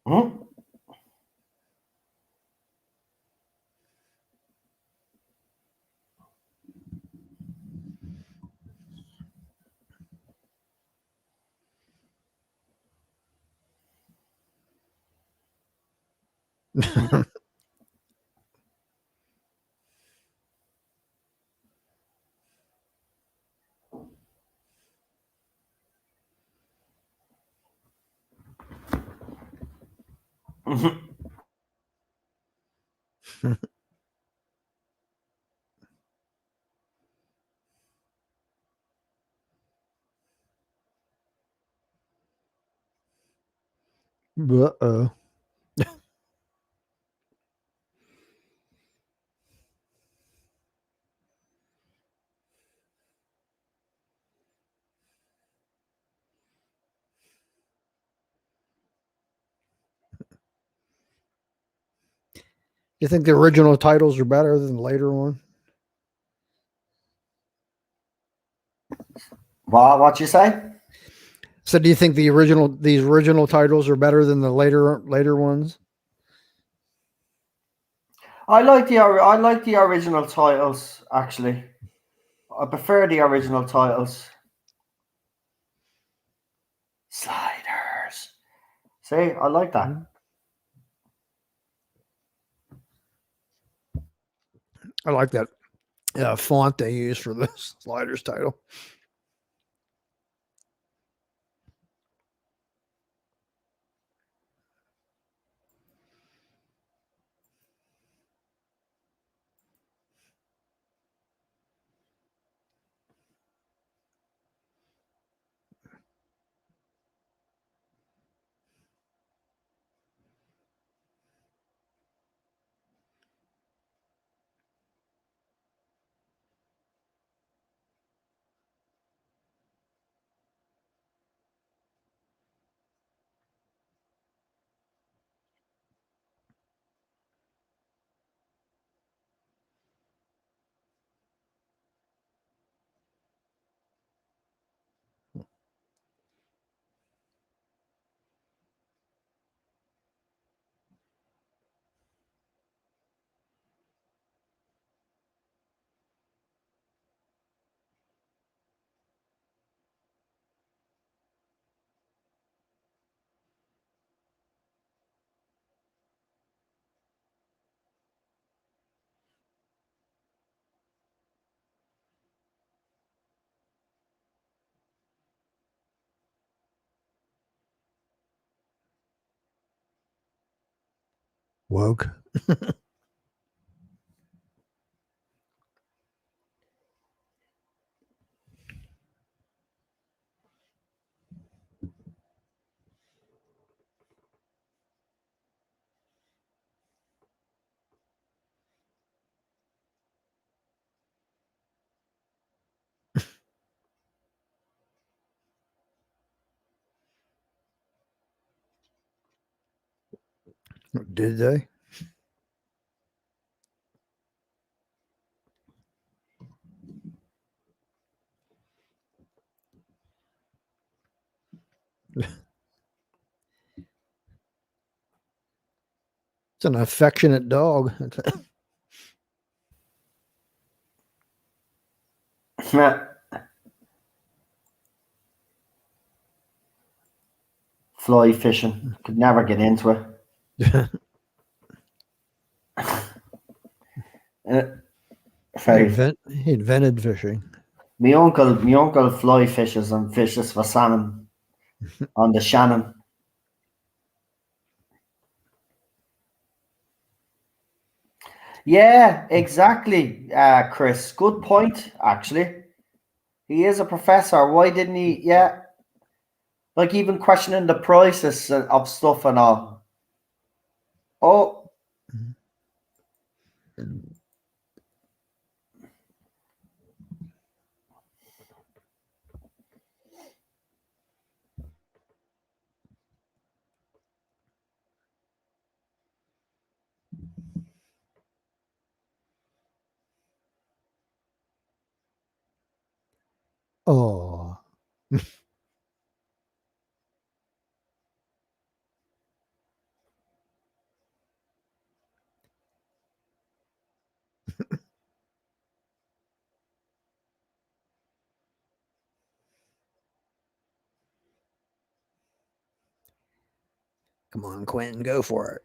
Hmm? Uh-oh. You think the original titles are better than the later one? What you say? So do you think these original titles are better than the later ones? I like the original titles actually. I prefer the original titles. Sliders. See, I like that. I like that font they use for the sliders title. Woke. Did they? It's an affectionate dog. Fly fishing. Could never get into it. Very. He invented fishing. My uncle fly fishes and fishes for salmon on the Shannon. Yeah, exactly, Chris. Good point, actually. He is a professor. Why didn't he? Yeah, like even questioning the prices of stuff and all. Oh, Oh, come on, Quentin, go for it.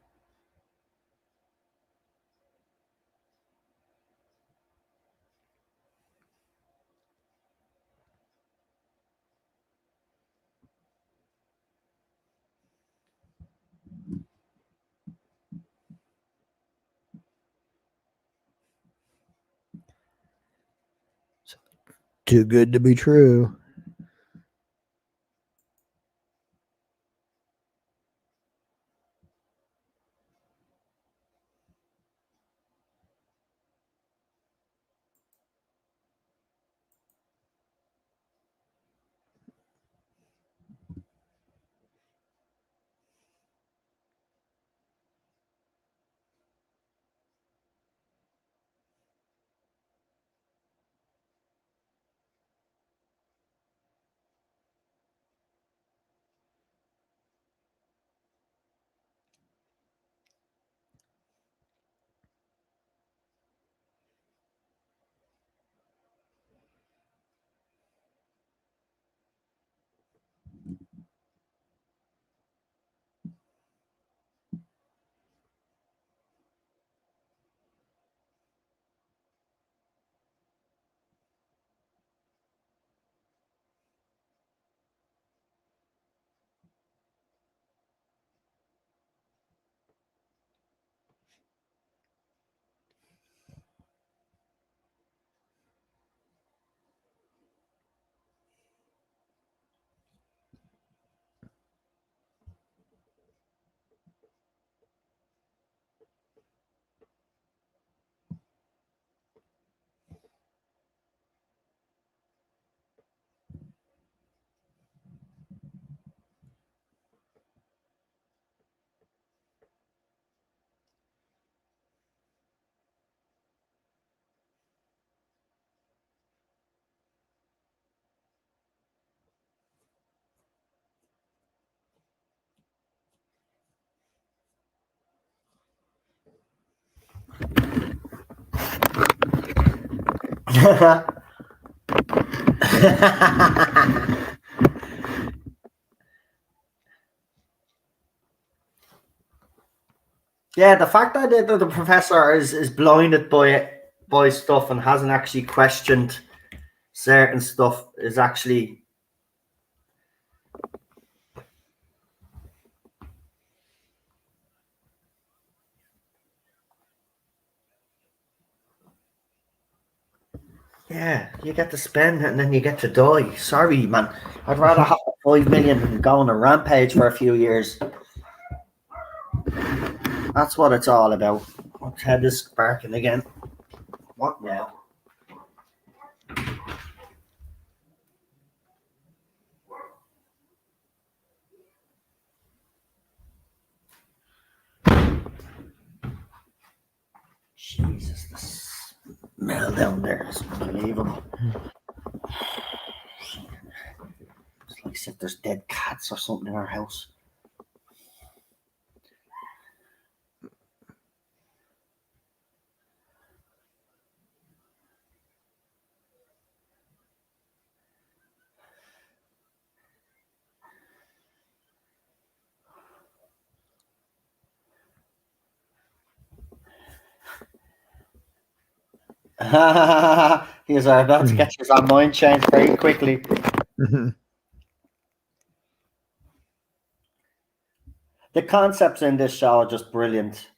Too good to be true. yeah. The fact that the professor is blinded by stuff and hasn't actually questioned certain stuff is actually. Yeah, you get to spend and then you get to die. Sorry, man. I'd rather have 5 million and go on a rampage for a few years. That's what it's all about. My head is sparking again. What now? Jesus, the smell down there is unbelievable. It's like as if there's dead cats or something in our house. He's about to get his mind changed very quickly. The concepts in this show are just brilliant.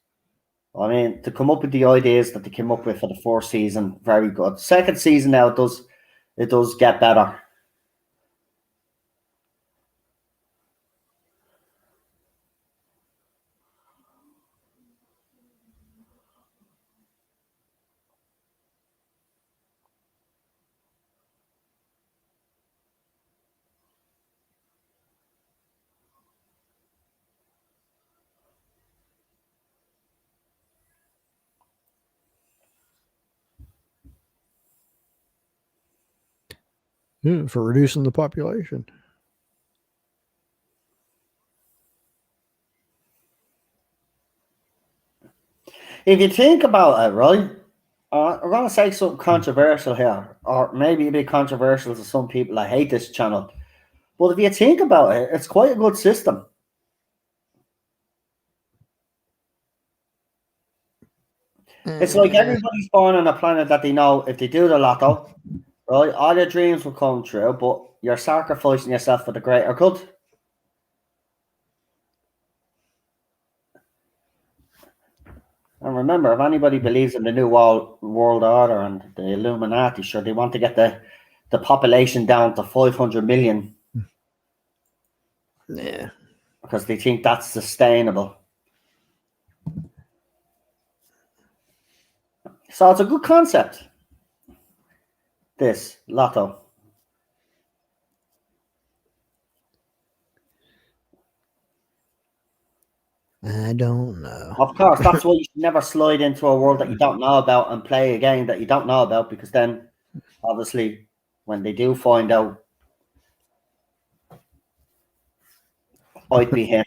I mean, to come up with the ideas that they came up with for the first season, very good. Second season now, it does get better. Yeah, for reducing the population. If you think about it, right, I'm going to say something controversial here, or maybe a bit controversial to some people. I hate this channel. But if you think about it, it's quite a good system. It's like everybody's born on a planet that they know if they do the lotto, right, all your dreams will come true, but you're sacrificing yourself for the greater good. And remember, if anybody believes in the New World Order and the Illuminati, sure, they want to get the population down to 500 million. Yeah. Because they think that's sustainable. So it's a good concept, this lotto. I don't know. Of course, that's why you should never slide into a world that you don't know about and play a game that you don't know about, because then, obviously, when they do find out, might be him.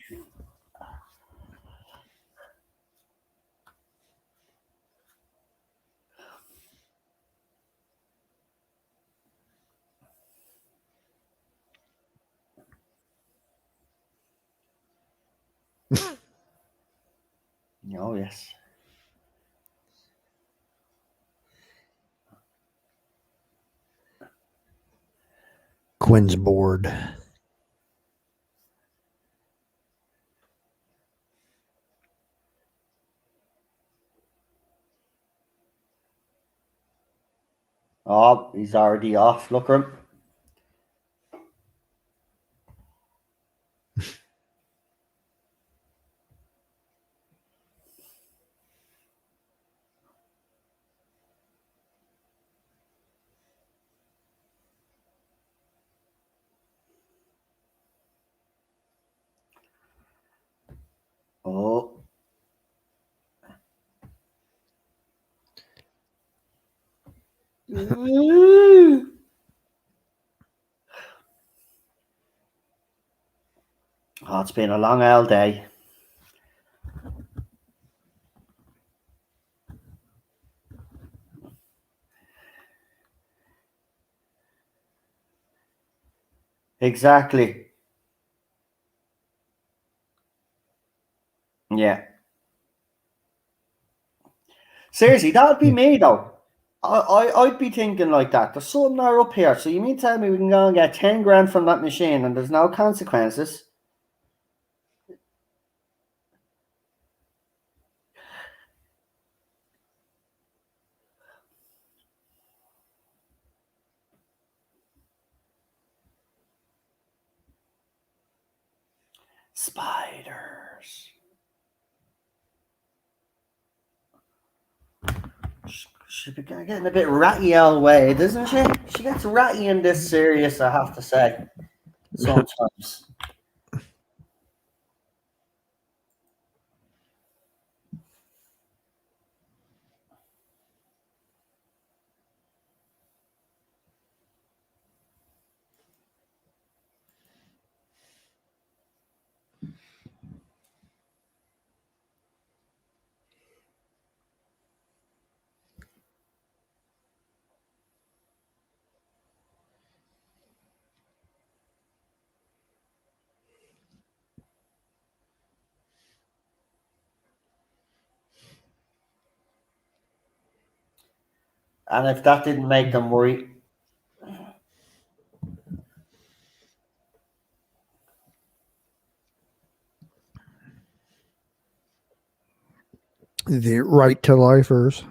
Oh, yes. Quinn's board. Oh, he's already off. Look at him. Oh. Oh, it's been a long old day. Exactly. Yeah. Seriously, that would be me, though. I'd be thinking like that. There's something there up here. So you mean tell me we can go and get 10 grand from that machine and there's no consequences? Spiders. She's getting a bit ratty all the way, doesn't she? She gets ratty in this series, I have to say. Sometimes. And if that didn't make them worry, The right to lifers.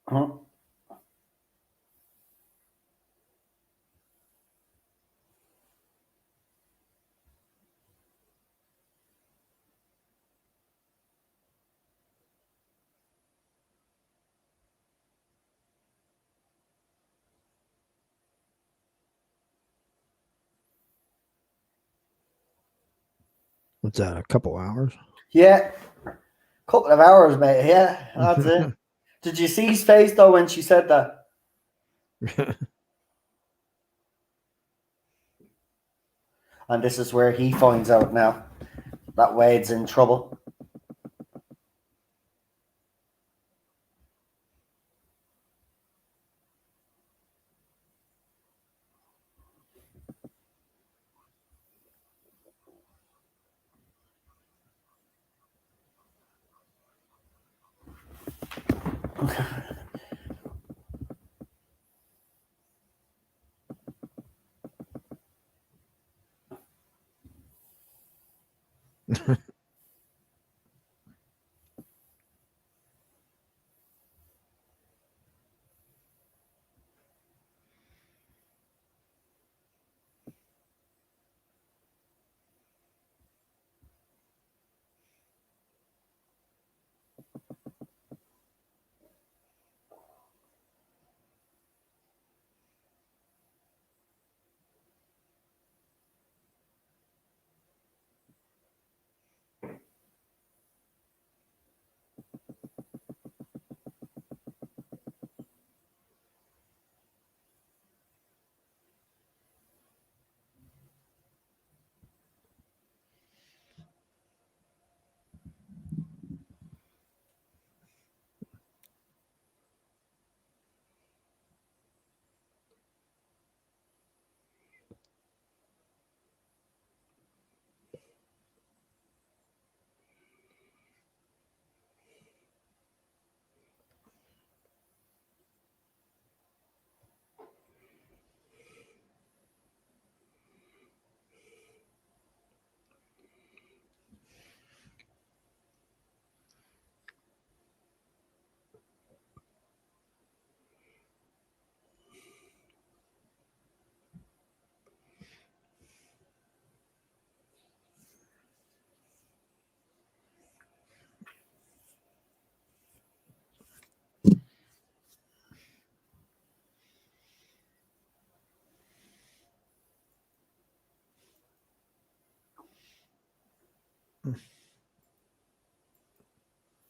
Huh? What's that? A couple hours? Yeah, couple of hours, mate. Yeah, that's it. Did you see his face though when she said that? And this is where he finds out now that Wade's in trouble.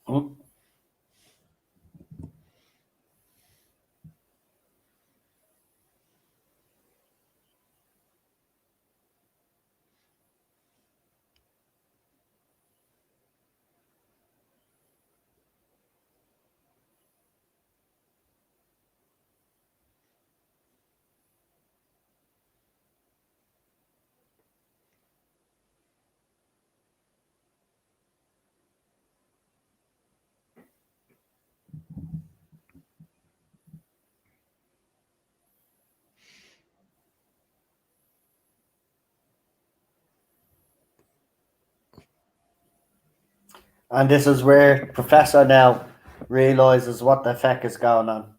Hmm? And this is where Professor now realizes what the heck is going on.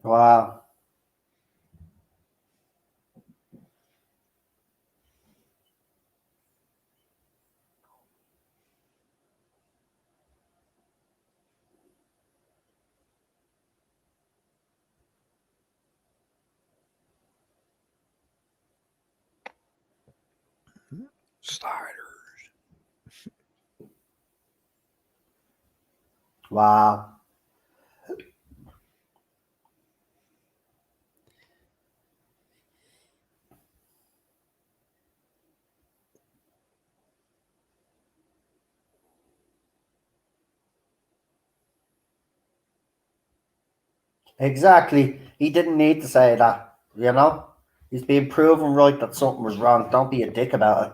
Wow. Sliders. Wow. Exactly. He didn't need to say that, you know? He's being proven right that something was wrong. Don't be a dick about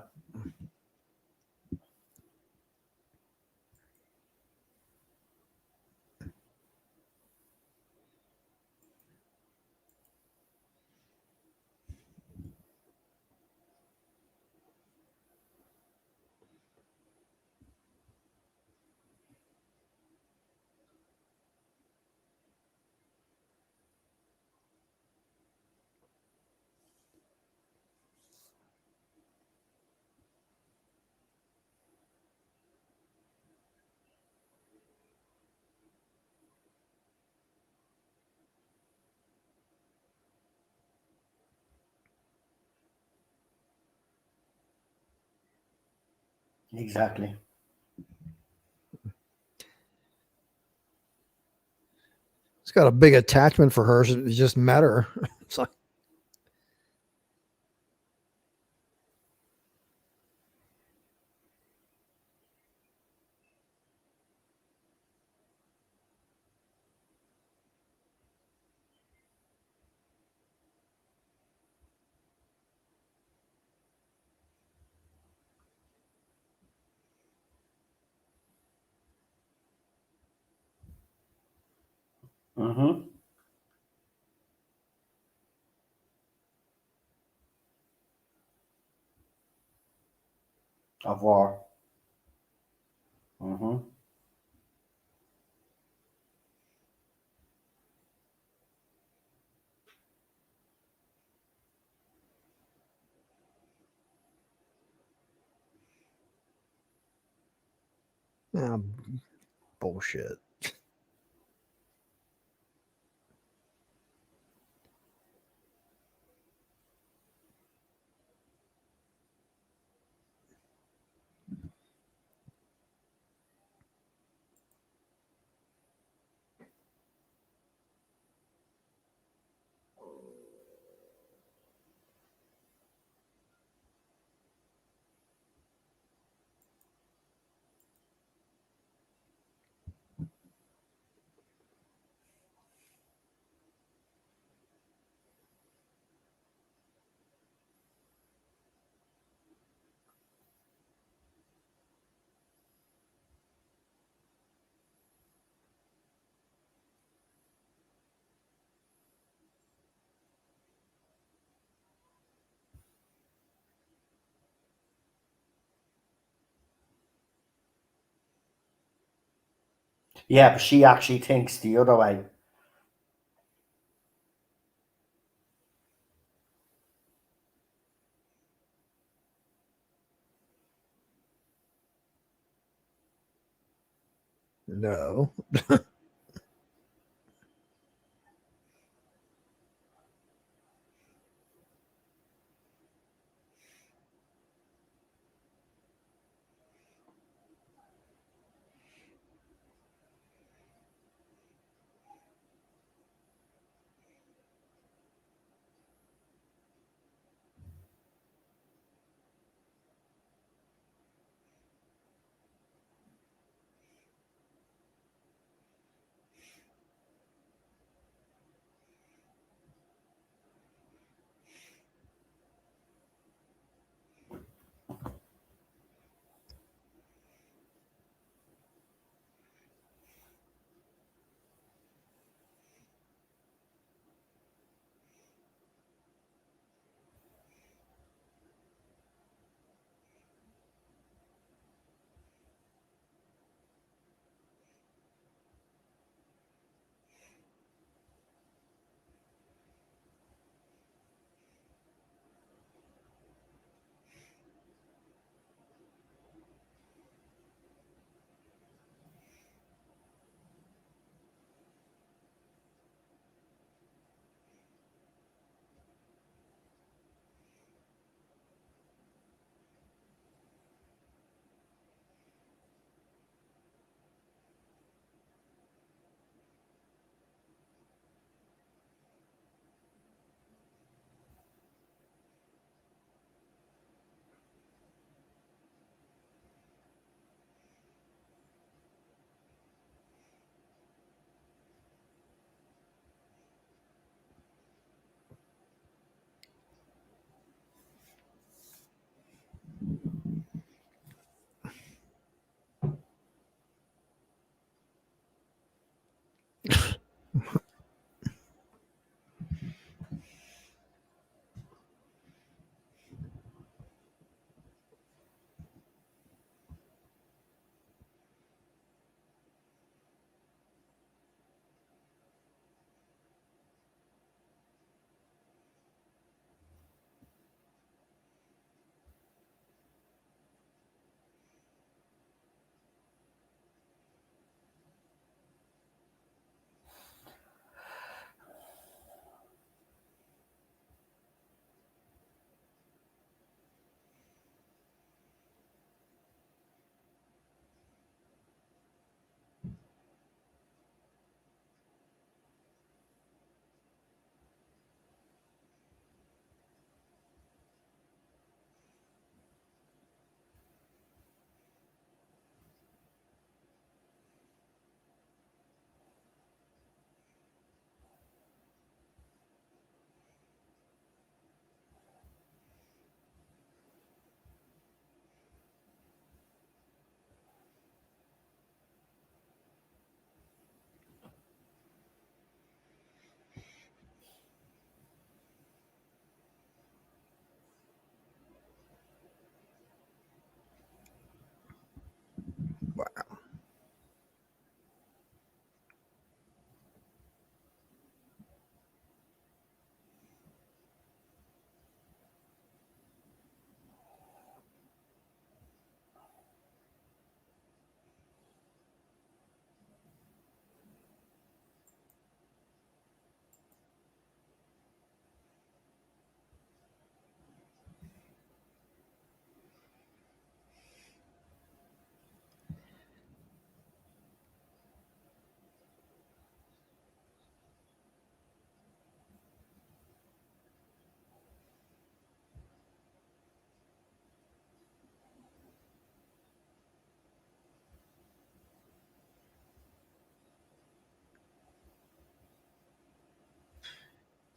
it. Exactly. He's got a big attachment for her. So it just met her. It's like, Mm-hmm. Of war. Mm-hmm. ah, bullshit. Yeah, but she actually thinks the other way. No.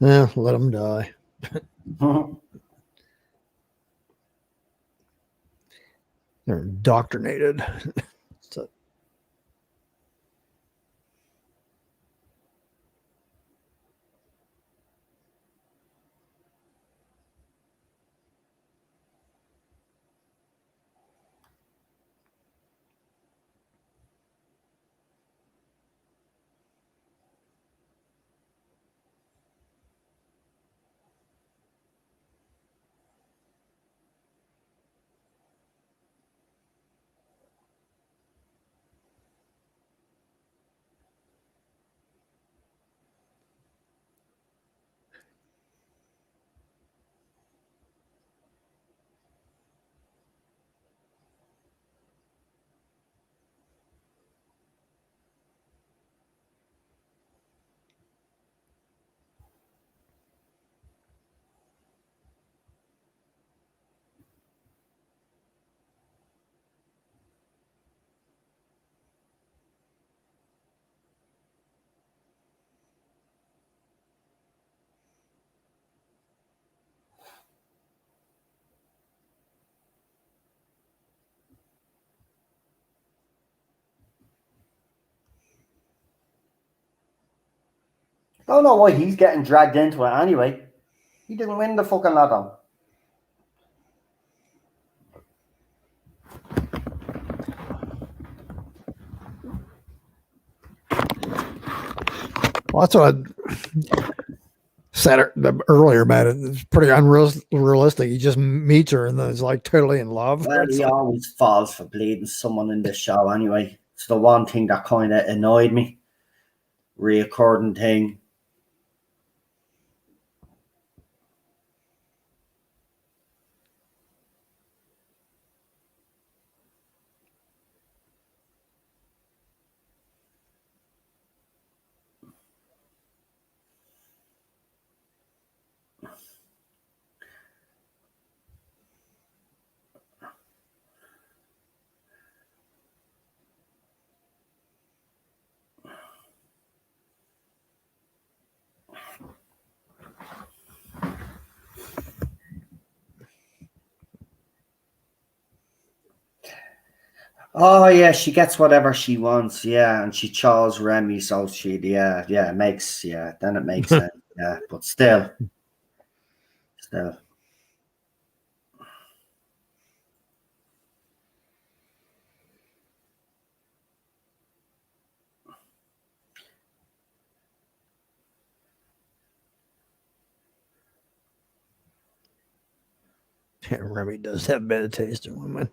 Yeah, let them die. They're indoctrinated. So, Don't know why he's getting dragged into it anyway. He didn't win the fucking lotto. well, that's what I said earlier about it. It's pretty unrealistic. He just meets her and then is like totally in love. Well, It's he like, always falls for bleeding someone in this show anyway. It's the one thing that kind of annoyed me. Reoccurring thing. Oh yeah, she gets whatever she wants, yeah, and she chose Remy, so it makes then it makes sense, yeah, but still, Remy does have better taste in women.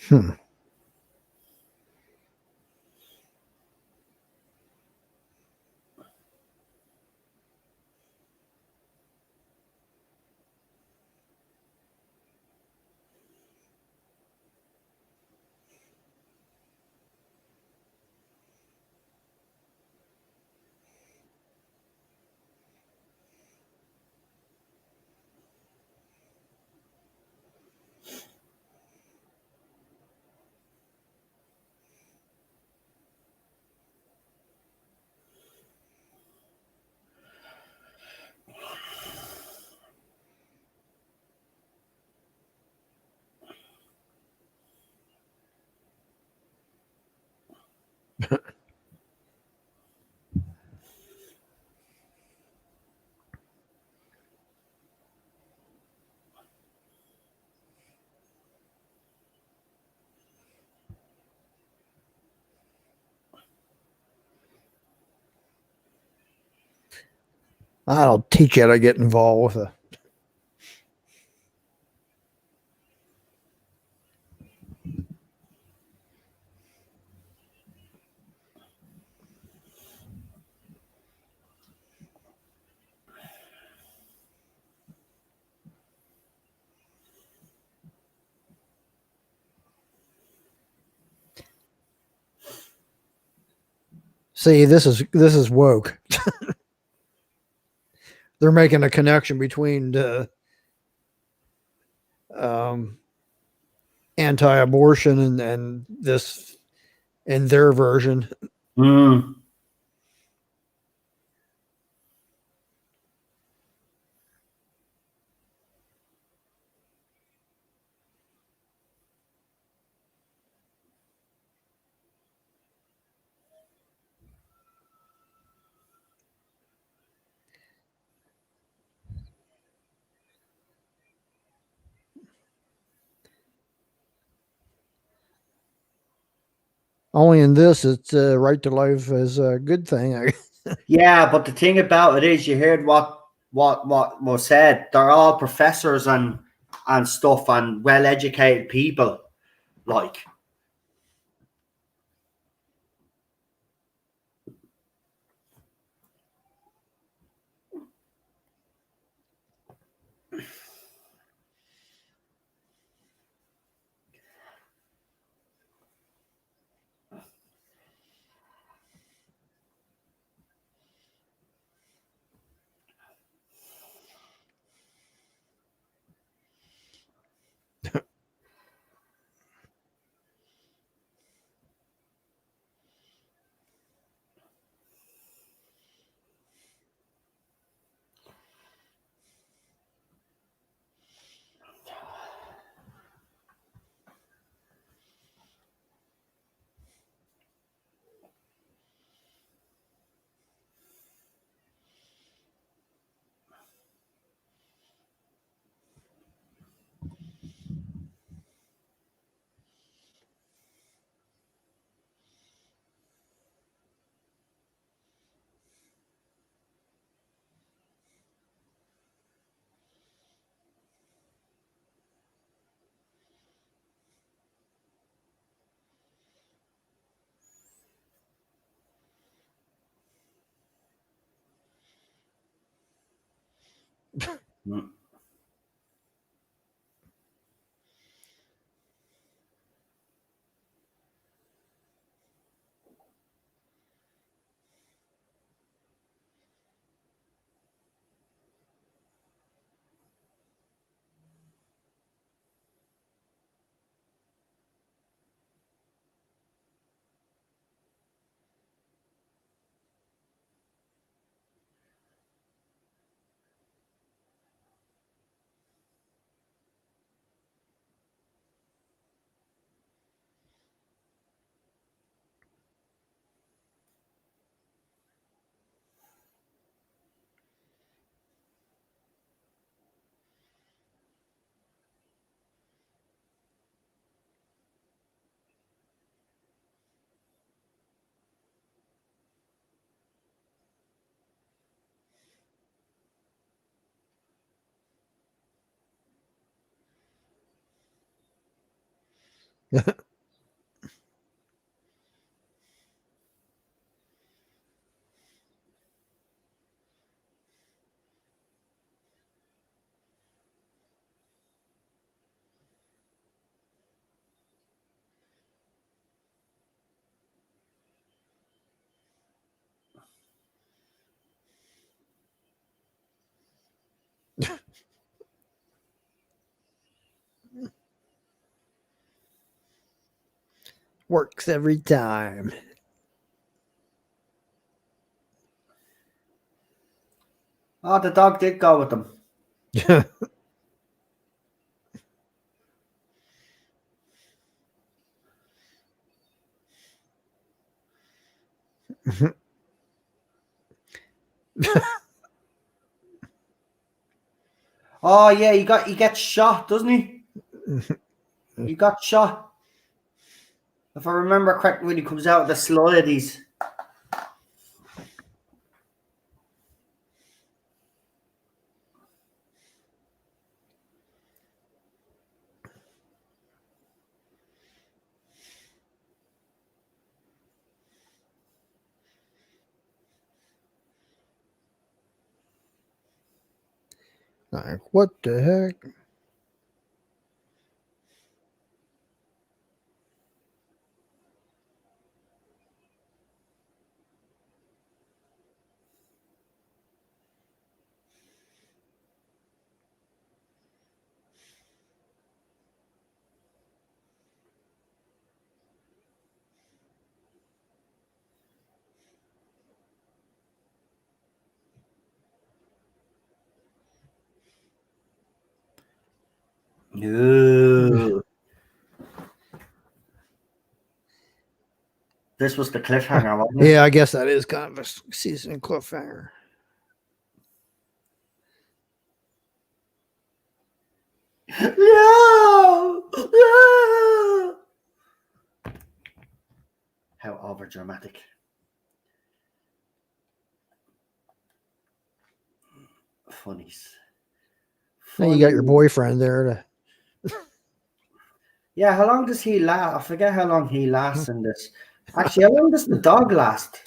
Hmm. I'll teach you how to get involved with a. See, this is woke. They're making a connection between the anti-abortion and this in their version. Mm. Only in this, it's right to life is a good thing. Yeah, but the thing about it is, you heard what was said. They're all professors and stuff and well educated people. Like, mm. Works every time. Oh, the dog did go with them. Oh yeah, he gets shot, doesn't he? He got shot. If I remember correctly, when he comes out of the slide, he's like, what the heck? no. This was the cliffhanger, wasn't it? Yeah, I guess that is kind of a season cliffhanger. No! No! How over dramatic. Funnies. Now you got your boyfriend there to Yeah, how long does he last? I forget how long he lasts in this. Actually, how long does the dog last?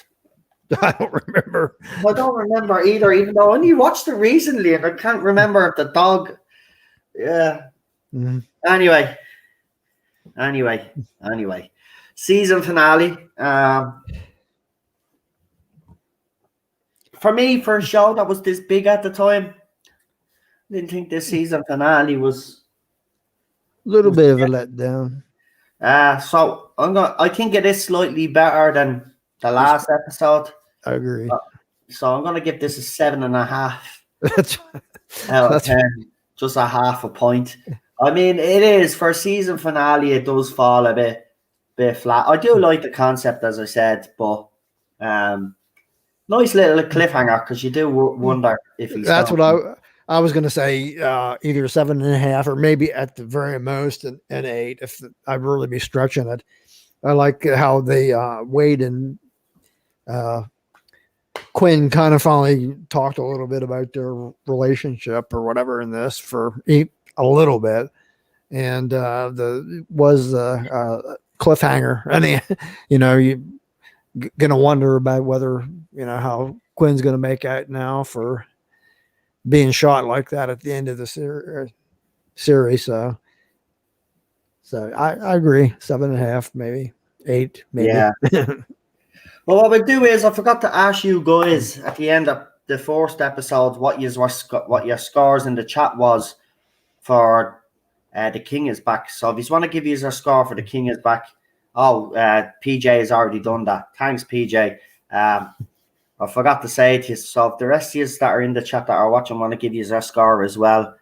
I don't remember. I don't remember either, even though I only watched it recently and I can't remember if the dog. Yeah. Mhm. Anyway. Season finale. For me, for a show that was this big at the time, didn't think this season finale was. A little bit of a letdown. So I think it is slightly better than the last episode. I agree. So I'm gonna give this a 7.5 That's out of 10. Just a half a point. I mean, it is for a season finale. It does fall a bit flat. I do like the concept, as I said, but nice little cliffhanger because you do wonder if he's. That's what I was going to say. Either 7.5 or maybe at the very most an 8. If I'd really be stretching it. I like how they Wade and Quinn kind of finally talked a little bit about their relationship or whatever in this for a little bit, and the cliffhanger. And you gonna wonder about whether how Quinn's gonna make out now for being shot like that at the end of the series. So I agree, 7.5, maybe 8, maybe. Yeah. Well, what we'll do is I forgot to ask you guys at the end of the first episode what your scores in the chat was for The King is Back. So if you want to give you a score for The King is Back, PJ has already done that. Thanks, PJ. I forgot to say it to you. So if the rest of you that are in the chat that are watching want to give you a score as well,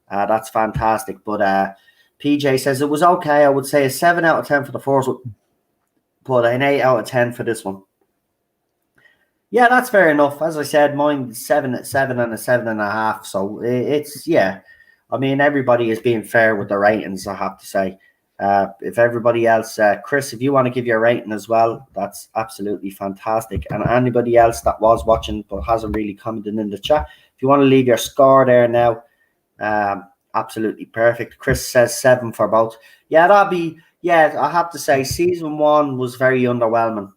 that's fantastic. But PJ says it was okay. I would say a 7 out of 10 for the first one, but an 8 out of 10 for this one. Yeah, that's fair enough. As I said, mine 7 and a 7.5. So it's, yeah. I mean, everybody is being fair with the ratings, I have to say. If everybody else, Chris, if you want to give your rating as well, that's absolutely fantastic. And anybody else that was watching but hasn't really commented in the chat, if you want to leave your score there now, absolutely perfect. Chris says 7 for both. Yeah, that'd be, Yeah, I have to say, season 1 was very underwhelming.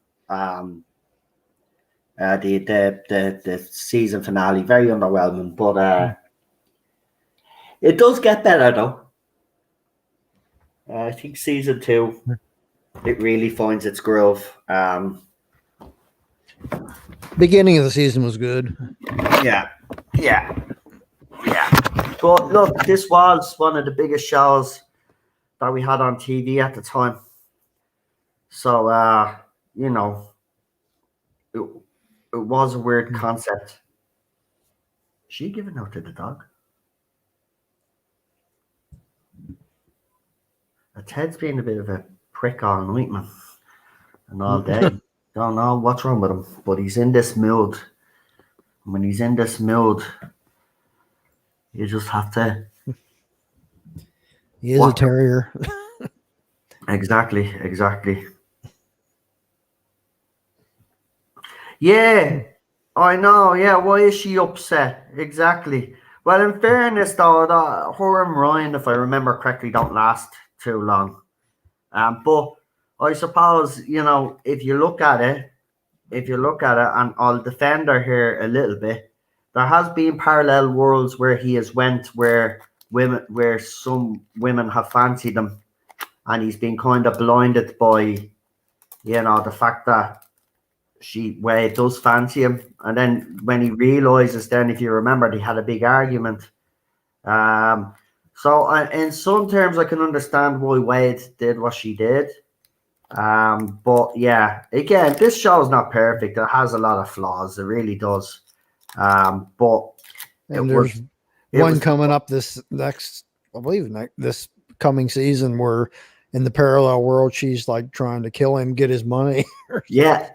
The season finale very underwhelming, but it does get better though. I think season 2 it really finds its groove. Beginning of the season was good. Yeah, yeah, yeah. But look, this was one of the biggest shows that we had on TV at the time. So you know, it, it was a weird concept. She giving out to the dog. Ted's been a bit of a prick all night, man, and all day. Don't know what's wrong with him, but he's in this mood. When he's in this mood, you just have to. He is a terrier. Exactly. Yeah, I know. Yeah, why is she upset? Exactly. Well, in fairness, though, her and Ryan, if I remember correctly, don't last too long. But I suppose if you look at it, and I'll defend her here a little bit, there has been parallel worlds where he has went where some women have fancied him, and he's been kind of blinded by the fact that Wade does fancy him, and then when he realizes, then if you remember, they had a big argument. So in some terms, I can understand why Wade did what she did. But yeah, again, this show is not perfect. It has a lot of flaws. It really does. But and there's one coming up this next, I believe, this coming season where in the parallel world she's like trying to kill him, get his money. Yeah.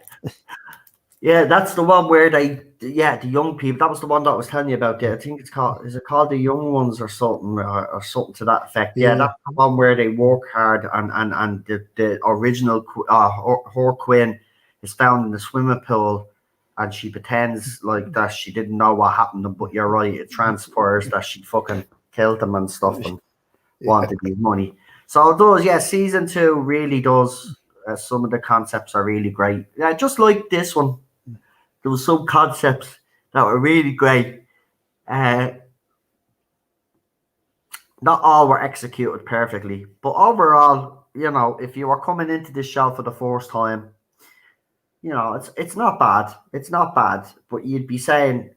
Yeah, that's the one where the young people. That was the one that I was telling you about. Yeah, I think is it called The Young Ones or something, or something to that effect. Yeah, that's the one where they work hard, and the original her Quinn is found in the swimming pool, and she pretends like that she didn't know what happened. But you're right, it transfers that she fucking killed him and stuff and wanted his money. So it does. Yeah, season 2 really does. Some of the concepts are really great. Yeah, just like this one. There were some concepts that were really great. Not all were executed perfectly, but overall, if you were coming into this show for the first time, it's not bad. It's not bad, but you'd be saying,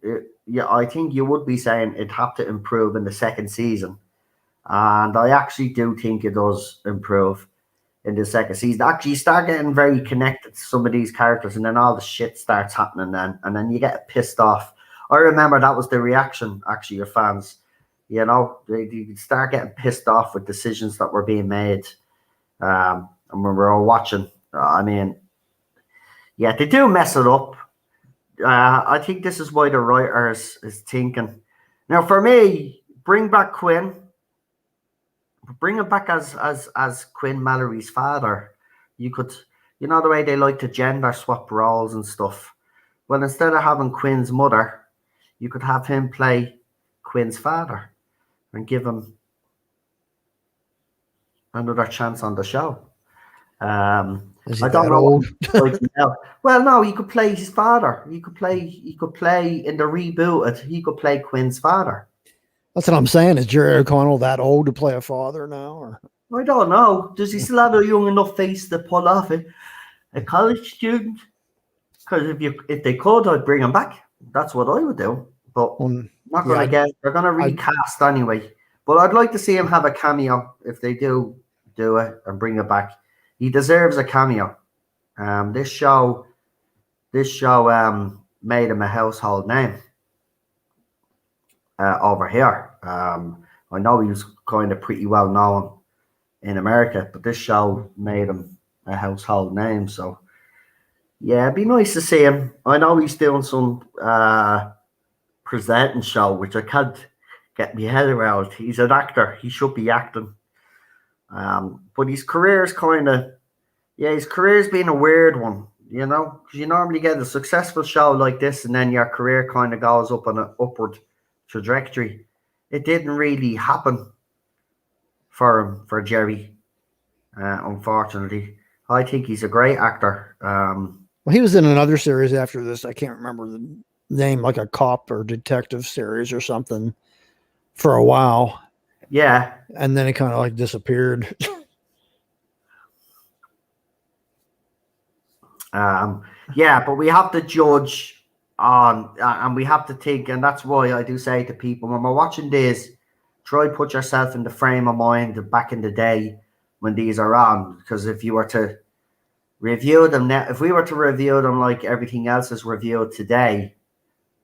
I think you would be saying it'd have to improve in the second season, and I actually do think it does improve in the second season. Actually, you start getting very connected to some of these characters, and then all the shit starts happening and then you get pissed off. I remember that was the reaction, actually, of fans. They start getting pissed off with decisions that were being made. And when we were all watching, yeah, they do mess it up. I think this is why the writer is thinking. Now, for me, bring back Quinn. Bring him back as Quinn Mallory's father. You could, the way they like to gender swap roles and stuff. Well, instead of having Quinn's mother, you could have him play Quinn's father and give him another chance on the show. Is he I don't that know. old? Well, no, he could play his father. He could play in the rebooted. He could play Quinn's father. That's what I'm saying. Is Jerry O'Connell that old to play a father now? Or I don't know. Does he still have a young enough face to pull off a college student? Because if they could, I'd bring him back. That's what I would do. But not going to get. They're going to recast anyway. But I'd like to see him have a cameo if they do it and bring it back. He deserves a cameo. This show made him a household name over here. I know he was kind of pretty well known in America, but this show made him a household name. So yeah, it'd be nice to see him. I know he's doing some presenting show, which I can't get my head around. He's an actor. He should be acting. But his career's his career's been a weird one, because you normally get a successful show like this and then your career kind of goes up on an upward trajectory. It didn't really happen for Jerry. unfortunately. I think he's a great actor. Well, he was in another series after this. I can't remember the name, like a cop or detective series or something for a while. Yeah. And then it kind of like disappeared. Yeah, but we have to judge on, and we have to think, and that's why I do say to people when we're watching this, try put yourself in the frame of mind of back in the day when these are on. Because if you were to review them now, if we were to review them like everything else is reviewed today,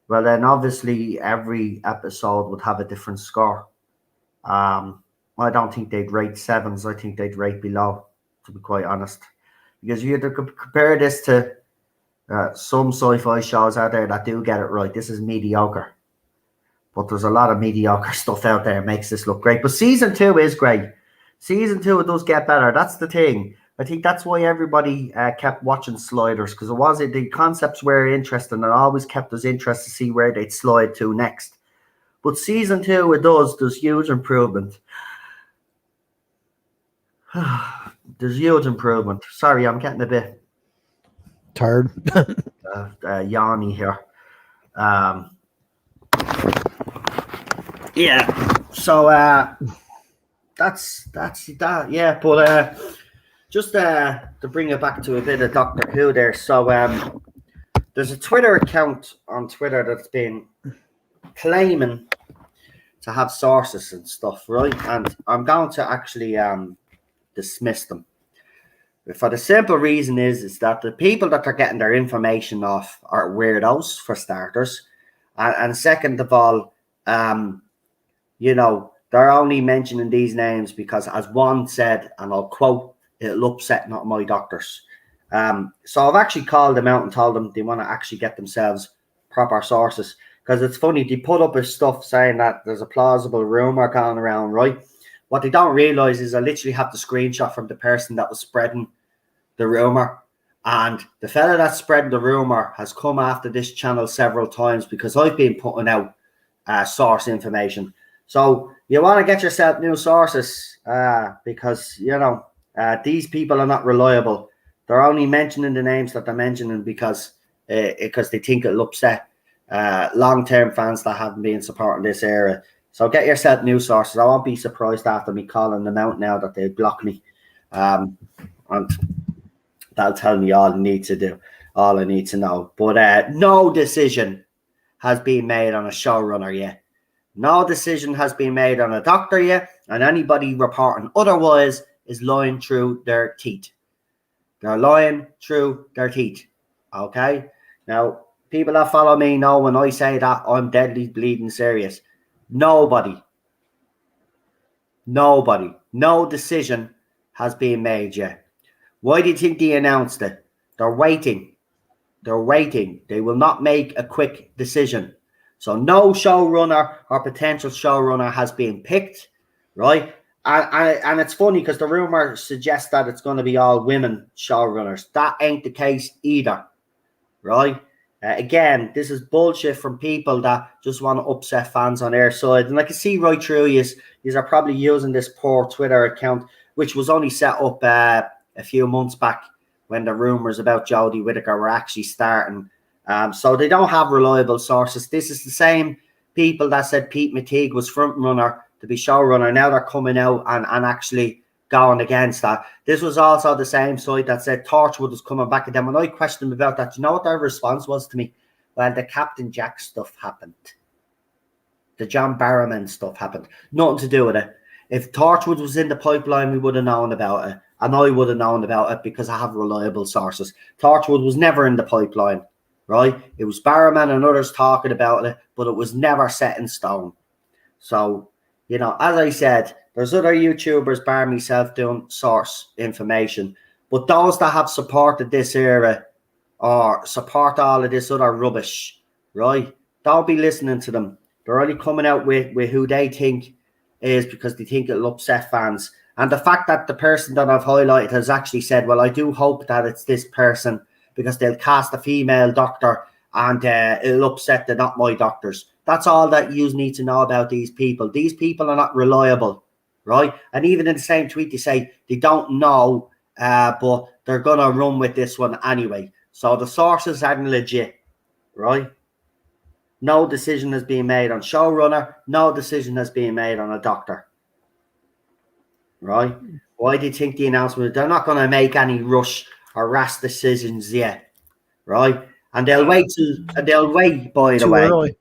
well, then obviously every episode would have a different score. I don't think they'd rate sevens. I think they'd rate below, to be quite honest. Because you had to compare this to some sci-fi shows out there that do get it right. This is mediocre. But there's a lot of mediocre stuff out there that makes this look great. But season 2 is great. Season 2, it does get better. That's the thing. I think that's why everybody kept watching Sliders, because the concepts were interesting and always kept us interested to see where they'd slide to next. But season 2, there's huge improvement. There's huge improvement. Sorry, I'm getting a bit Tired. yawny here. Yeah. So that's that. Yeah, but just to bring it back to a bit of Doctor Who there. So there's a Twitter account on Twitter that's been claiming to have sources and stuff, right? And I'm going to actually dismiss them. For the simple reason is that the people that they're getting their information off are weirdos, for starters. And second of all, they're only mentioning these names because, as one said, and I'll quote, "It'll upset not my doctors." So I've actually called them out and told them they want to actually get themselves proper sources. Because it's funny, they put up his stuff saying that there's a plausible rumor going around, right? What they don't realize is I literally have the screenshot from the person that was spreading the rumor. And the fella that's spreading the rumor has come after this channel several times because I've been putting out source information. So you want to get yourself new sources because, these people are not reliable. They're only mentioning the names that they're mentioning because they think it'll upset long-term fans that haven't been supporting this era. So get yourself new sources. I won't be surprised after me calling them out now that they block me. And that'll tell me all I need to do, all I need to know. But no decision has been made on a showrunner yet. No decision has been made on a doctor yet. And anybody reporting otherwise is lying through their teeth. They're lying through their teeth. Okay? Now, people that follow me know when I say that, I'm deadly bleeding serious. Nobody, no decision has been made yet. Why do you think they announced it? They're waiting. They will not make a quick decision. So no showrunner or potential showrunner has been picked, right? And it's funny because the rumor suggests that it's going to be all women showrunners. That ain't the case either, right? Again, this is bullshit from people that just want to upset fans on their side. And I can see right through you are probably using this poor Twitter account, which was only set up a few months back when the rumors about Jodie Whittaker were actually starting. So they don't have reliable sources. This is the same people that said Pete McTeague was front runner to be showrunner. Now they're coming out and actually going against that. This was also the same site that said Torchwood was coming back at them. When I questioned them about that, do you know what their response was to me? Well, the Captain Jack stuff happened. The John Barrowman stuff happened. Nothing to do with it. If Torchwood was in the pipeline, we would have known about it. And I would have known about it because I have reliable sources. Torchwood was never in the pipeline, right? It was Barrowman and others talking about it, but it was never set in stone. So, as I said, there's other YouTubers, bar myself, doing source information. But those that have supported this era or support all of this other rubbish, right? Don't be listening to them. They're only coming out with who they think is because they think it'll upset fans. And the fact that the person that I've highlighted has actually said, well, I do hope that it's this person because they'll cast a female doctor and it'll upset the not my doctors. That's all that you need to know about these people. These people are not reliable, right? And even in the same tweet, they say they don't know, but they're going to run with this one anyway. So the sources aren't legit, right? No decision has been made on showrunner. No decision has been made on a doctor, right? Why do you think the announcement? They're not going to make any rush or rash decisions yet, right? And they'll wait by the Too way. early.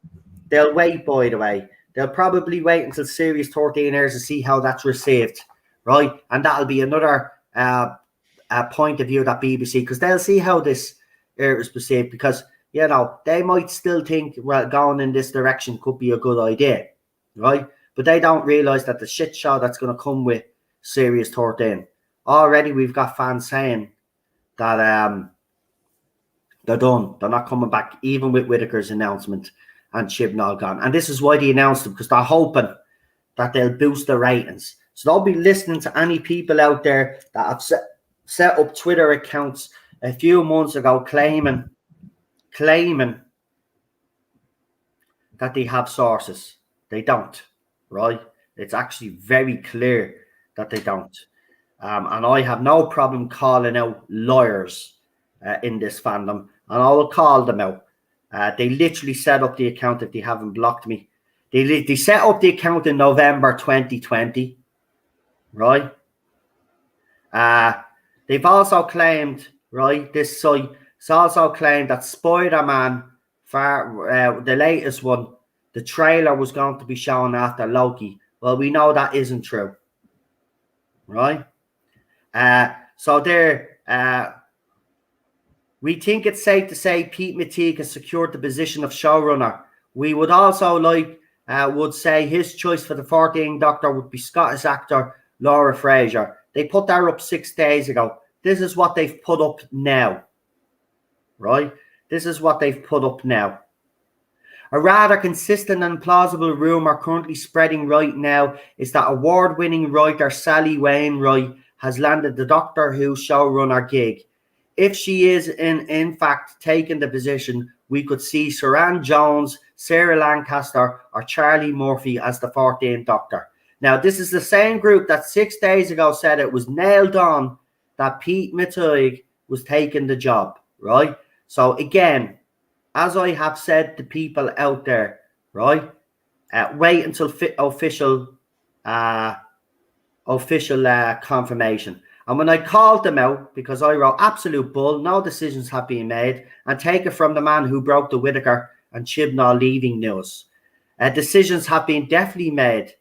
They'll wait, by the way. They'll probably wait until Series 13 airs to see how that's received, right? And that'll be another point of view that BBC, because they'll see how this is perceived, because, you know, they might still think, well, going in this direction could be a good idea, right? But they don't realise that the shit show that's going to come with Series 13. Already we've got fans saying that they're done. They're not coming back, even with Whittaker's announcement and Chibnall gone. And this is why they announced them, because they're hoping that they'll boost the ratings. So don't be listening to any people out there that have set up Twitter accounts a few months ago claiming that they have sources. They don't, right? It's actually very clear that they don't. And I have no problem calling out lawyers in this fandom, and I will call them out. They literally set up the account if they haven't blocked me. They set up the account in November 2020, right? They've also claimed, right, this site has also claimed that Spider-Man, the latest one, the trailer was going to be shown after Loki. Well, we know that isn't true, right? So we think it's safe to say Pete McTeague has secured the position of showrunner. We would also would say his choice for the 14th Doctor would be Scottish actor Laura Fraser. They put that up 6 days ago. This is what they've put up now, right? This is what they've put up now. A rather consistent and plausible rumour currently spreading right now is that award-winning writer Sally Wainwright has landed the Doctor Who showrunner gig. If she is in fact taking the position, we could see Saran Jones, Sarah Lancaster, or Charlie Murphy as the 14th Doctor. Now, this is the same group that 6 days ago said it was nailed on that Pete McTeague was taking the job, right? So again, as I have said to people out there, right, wait until official confirmation. And when I called them out, because I wrote absolute bull, no decisions have been made, and take it from the man who broke the Whittaker and Chibnall leaving news. Decisions have been definitely made.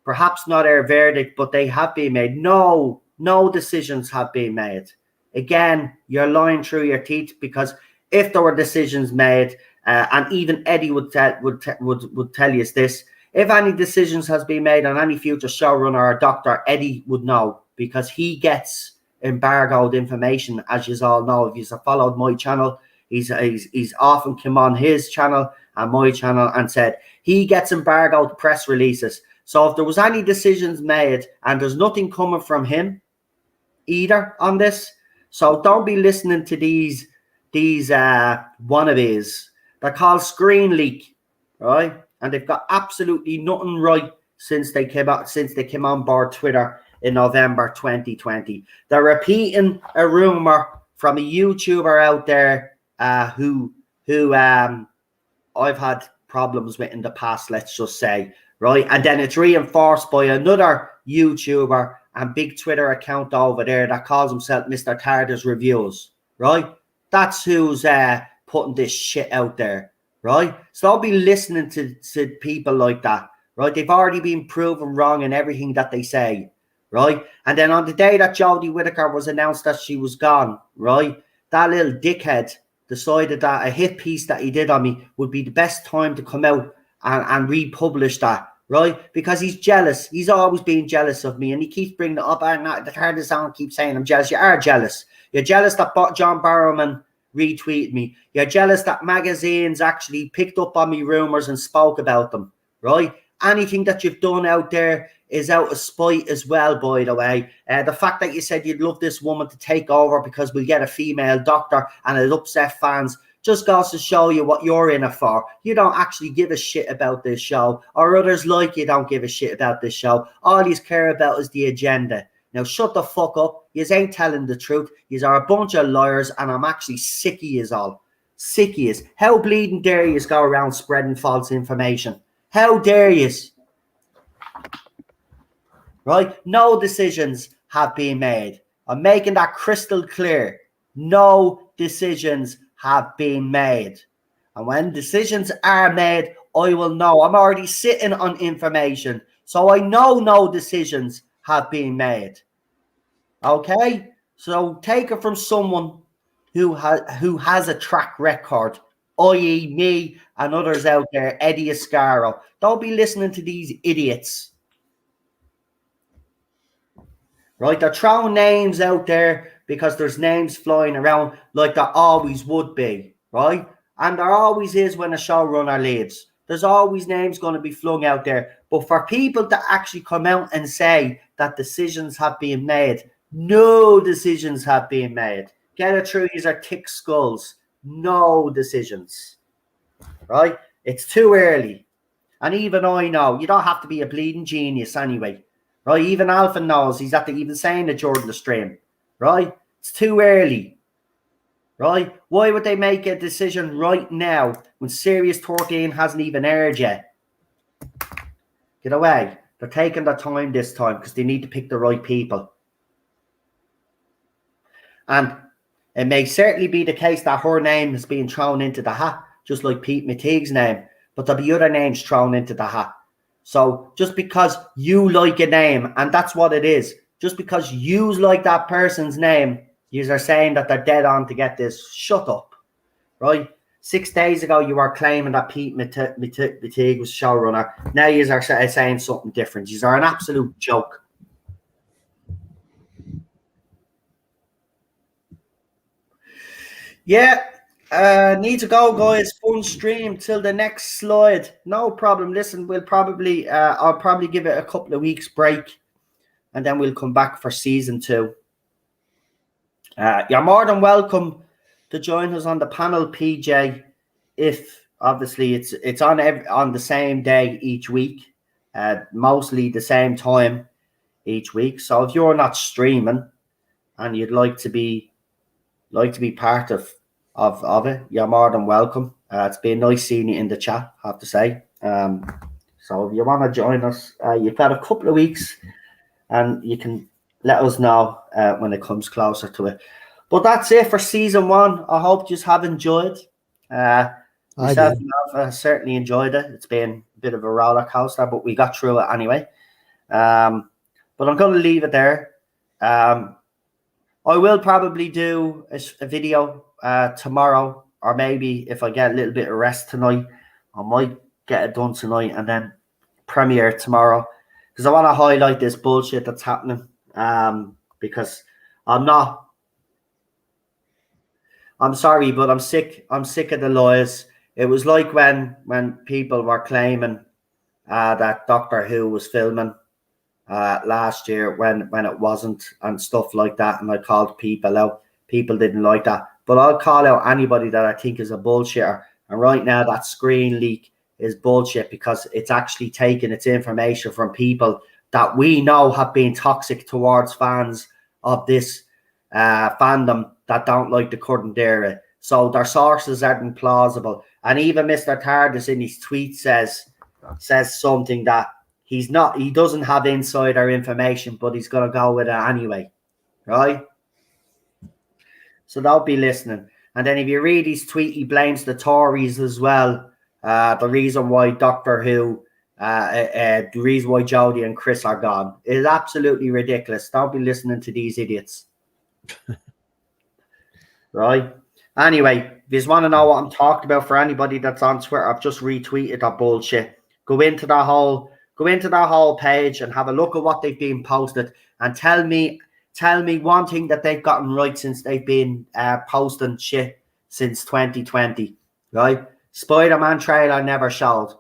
Perhaps not our verdict, but they have been made. No decisions have been made. Again, you're lying through your teeth, because if there were decisions made, and even Eddie would tell you this, if any decisions has been made on any future showrunner or doctor, Eddie would know, because he gets embargoed information, as you all know. If you've followed my channel, he's often come on his channel and my channel and said he gets embargoed press releases. So if there was any decisions made, and there's nothing coming from him either on this, so don't be listening to these wannabes. They're called Screen Leak, right? And they've got absolutely nothing right since they came on board Twitter in November 2020. They're repeating a rumor from a YouTuber out there who I've had problems with in the past, let's just say, right? And then it's reinforced by another YouTuber and big Twitter account over there that calls himself Mr. Tardar's Reviews, right? That's who's putting this shit out there, right? So don't be listening to people like that, right? They've already been proven wrong in everything that they say, right? And then on the day that Jodie Whittaker was announced that she was gone, right, that little dickhead decided that a hit piece that he did on me would be the best time to come out and republish that, right? Because he's jealous. He's always been jealous of me, and he keeps bringing it up. The Tarzan keeps saying I'm jealous. You are jealous. You're jealous that John Barrowman retweeted me. You're jealous that magazines actually picked up on me rumors and spoke about them, right? Anything that you've done out there is out of spite as well, by the way. The fact that you said you'd love this woman to take over because we'll get a female doctor and it'll upset fans. Just goes to show you what you're in it for. You don't actually give a shit about this show, or others like you don't give a shit about this show. All you care about is the agenda. Now shut the fuck up. You ain't telling the truth. You are a bunch of liars, and I'm actually sick of you all. Sick of you. How bleeding dare you go around spreading false information? How dare you? Right? No decisions have been made. I'm making that crystal clear. No decisions have been made. And when decisions are made, I will know. I'm already sitting on information. So I know no decisions have been made. Okay? So take it from someone who has a track record, i.e. me and others out there, Eddie Ascaro. Don't be listening to these idiots. Right? They're throwing names out there because there's names flying around like there always would be, right? And there always is when a showrunner leaves. There's always names going to be flung out there. But for people to actually come out and say that decisions have been made, no decisions have been made. Get it through, these are thick skulls. No decisions, right? It's too early. And even I know, you don't have to be a bleeding genius anyway. Right, even Alpha knows. He's even saying it during the stream. Right, it's too early. Right, why would they make a decision right now when Series 13 hasn't even aired yet? Get away. They're taking their time this time because they need to pick the right people. And it may certainly be the case that her name is being thrown into the hat, just like Pete McTeague's name. But there'll be other names thrown into the hat. So just because you like a name, and that's what it is, just because you like that person's name, you are saying that they're dead on to get this. Shut up, right? 6 days ago, you were claiming that Pete McTeague was showrunner. Now you are saying something different. You are an absolute joke. Yeah. Need to go, guys. Fun stream till the next slide. No problem. Listen, we'll probably I'll probably give it a couple of weeks break, and then we'll come back for season 2. You're more than welcome to join us on the panel, PJ. If obviously it's on the same day each week, mostly the same time each week. So if you're not streaming and you'd like to be part of it, you're more than welcome. It's been nice seeing you in the chat, I have to say. So if you want to join us, you've got a couple of weeks and you can let us know when it comes closer to it. But that's it for season 1. I hope you have enjoyed. Myself and I've certainly enjoyed it. It's been a bit of a roller coaster, but we got through it anyway. But I'm going to leave it there. I will probably do a video tomorrow, or maybe if I get a little bit of rest tonight, I might get it done tonight and then premiere tomorrow, because I want to highlight this bullshit that's happening. Because I'm sorry, but I'm sick of the lies. It was like when people were claiming that Doctor Who was filming last year when it wasn't, and stuff like that, and I called people out. People didn't like that, but I'll call out anybody that I think is a bullshitter. And right now that screen leak is bullshit, because it's actually taking its information from people that we know have been toxic towards fans of this fandom that don't like the current era. So their sources aren't plausible. And even Mr. TARDIS in his tweet says something that he doesn't have insider information, but he's going to go with it anyway, right? So don't be listening. And then if you read his tweet, he blames the Tories as well. The reason why Doctor Who, the reason why Jodie and Chris are gone. It is absolutely ridiculous. Don't be listening to these idiots. Right? Anyway, if you want to know what I'm talking about, for anybody that's on Twitter, I've just retweeted that bullshit. Go into that whole page and have a look at what they've been posted, and tell me one thing that they've gotten right since they've been posting shit since 2020, right? Spider-Man trailer never showed.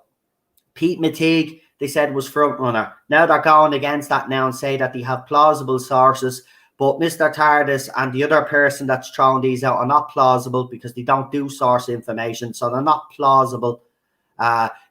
Pete McTeague, they said, was front runner. Now they're going against that now and say that they have plausible sources, But Mr. Tardis and the other person that's throwing these out are not plausible because they don't do source information, so they're not plausible.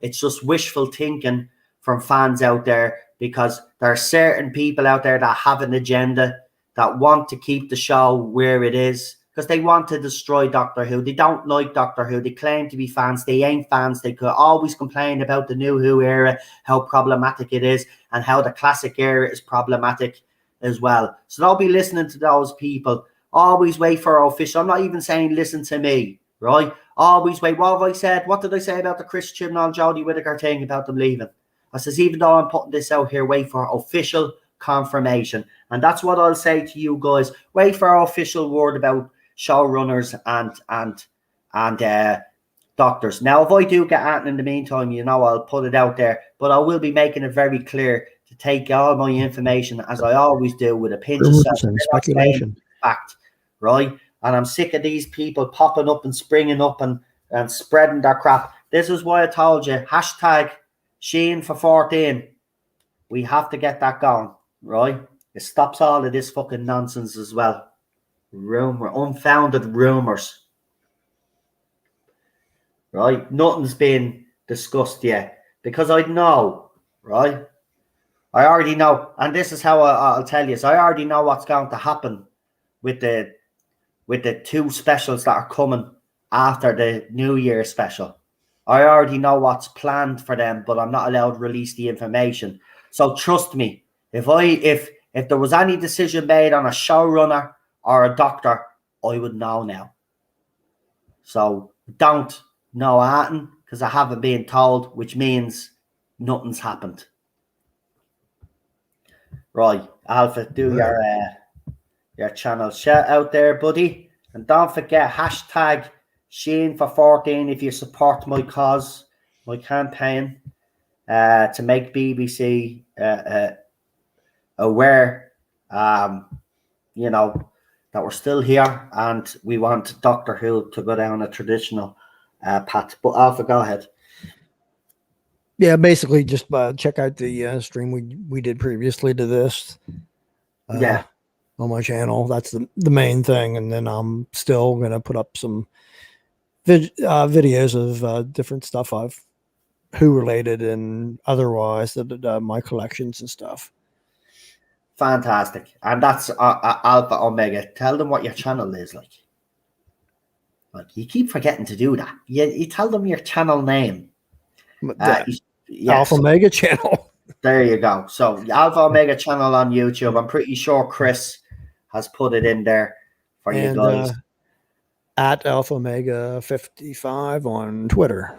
It's just wishful thinking from fans out there, because there are certain people out there that have an agenda, that want to keep the show where it is, because they want to destroy Doctor Who. They don't like Doctor Who. They claim to be fans. They ain't fans. They could always complain about the new Who era, how problematic it is, and how the classic era is problematic as well. So don't be listening to those people. Always wait for official. I'm not even saying listen to me, right? Always wait. What have I said? What did I say about the Chris Chibnall, Jodie Whittaker thing about them leaving? I says, even though I'm putting this out here, wait for official confirmation. And that's what I'll say to you guys. Wait for our official word about showrunners and doctors. Now, if I do get at it in the meantime, you know, I'll put it out there. But I will be making it very clear to take all my information, as I always do, with a pinch of salt and speculation. Fact, right? And I'm sick of these people popping up and springing up and spreading their crap. This is why I told you, hashtag Sheen for 14. We have to get that going, right? It stops all of this fucking nonsense as well. Unfounded rumors. Right? Nothing's been discussed yet. Because I know, right? I already know. And this is how I'll tell you. So I already know what's going to happen with the two specials that are coming after the New Year special. I already know what's planned for them, but I'm not allowed to release the information. So trust me, if there was any decision made on a showrunner or a doctor, I would know now. So don't know anything, because I haven't been told, which means nothing's happened. Right, Alpha, do your channel shout out there, buddy. And don't forget, hashtag Sheen for 14 if you support my cause, my campaign to make BBC aware, you know, that we're still here and we want Doctor Who to go down a traditional path. But Alpha, go ahead. Yeah, basically just check out the stream we did previously to this. Yeah. On my channel. That's the main thing. And then I'm still going to put up some videos of different stuff I've Who related and otherwise, that my collections and stuff. Fantastic. And that's Alpha Omega. Tell them what your channel is like. Like, you keep forgetting to do that. You tell them your channel name. Alpha Omega channel. There you go. So Alpha Omega channel on YouTube. I'm pretty sure Chris has put it in there for you guys. At Alpha Omega 55 on Twitter.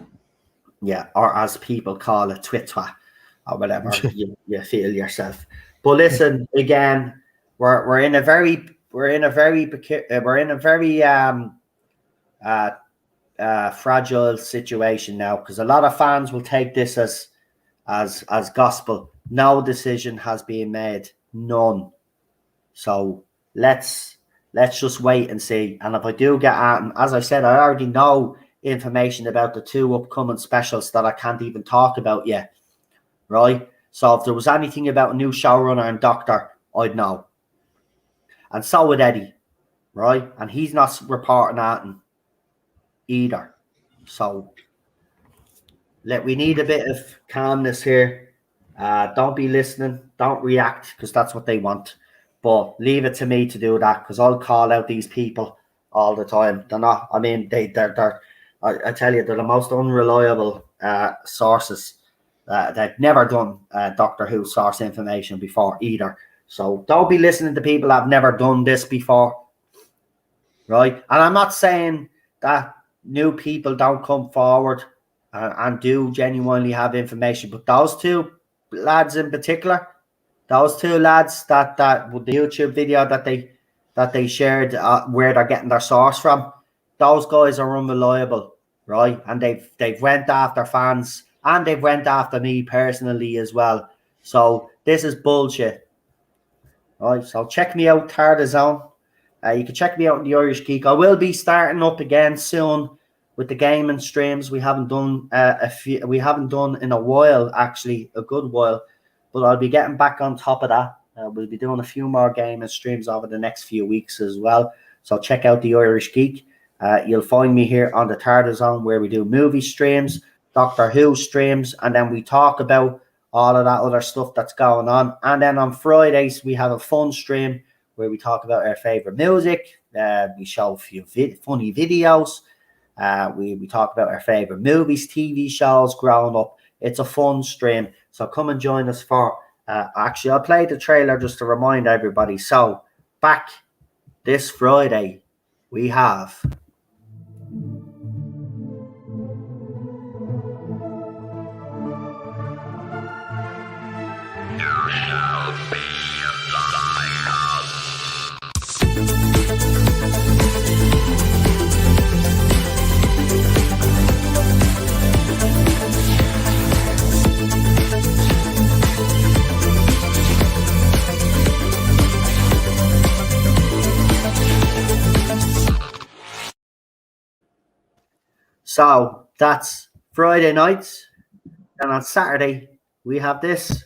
Yeah, or as people call it, Twitter, or whatever you feel yourself. But listen, again, we're in a very fragile situation now, because a lot of fans will take this as gospel. No decision has been made, none. So let's just wait and see. And if I do get at, and as I said, I already know information about the two upcoming specials that I can't even talk about yet, right? So if there was anything about a new showrunner and doctor, I'd know. And so would Eddie, right? And he's not reporting anything either. So we need a bit of calmness here. Don't be listening. Don't react, because that's what they want. But leave it to me to do that, because I'll call out these people all the time. They're not, I mean, they're I tell you, they're the most unreliable sources. They've never done Doctor Who source information before either. So don't be listening to people that have never done this before, right? And I'm not saying that new people don't come forward and do genuinely have information, but those two lads in particular, those two lads that with the YouTube video that they shared where they're getting their source from, those guys are unreliable, right? And they've went after fans, and they've went after me personally as well. So this is bullshit. Right, so check me out, Tardazone. You can check me out in the Irish Geek. I will be starting up again soon with the gaming streams. We haven't done in a while, actually, a good while. But I'll be getting back on top of that. We'll be doing a few more gaming streams over the next few weeks as well. So check out the Irish Geek. You'll find me here on the Tartar Zone where we do movie streams, Doctor Who streams, and then we talk about all of that other stuff that's going on. And then on Fridays, we have a fun stream where we talk about our favorite music. We show a few funny videos. We talk about our favorite movies, TV shows growing up. It's a fun stream. So come and join us for, actually, I'll play the trailer just to remind everybody. So back this Friday, we have... So that's Friday nights. And on Saturday, we have this.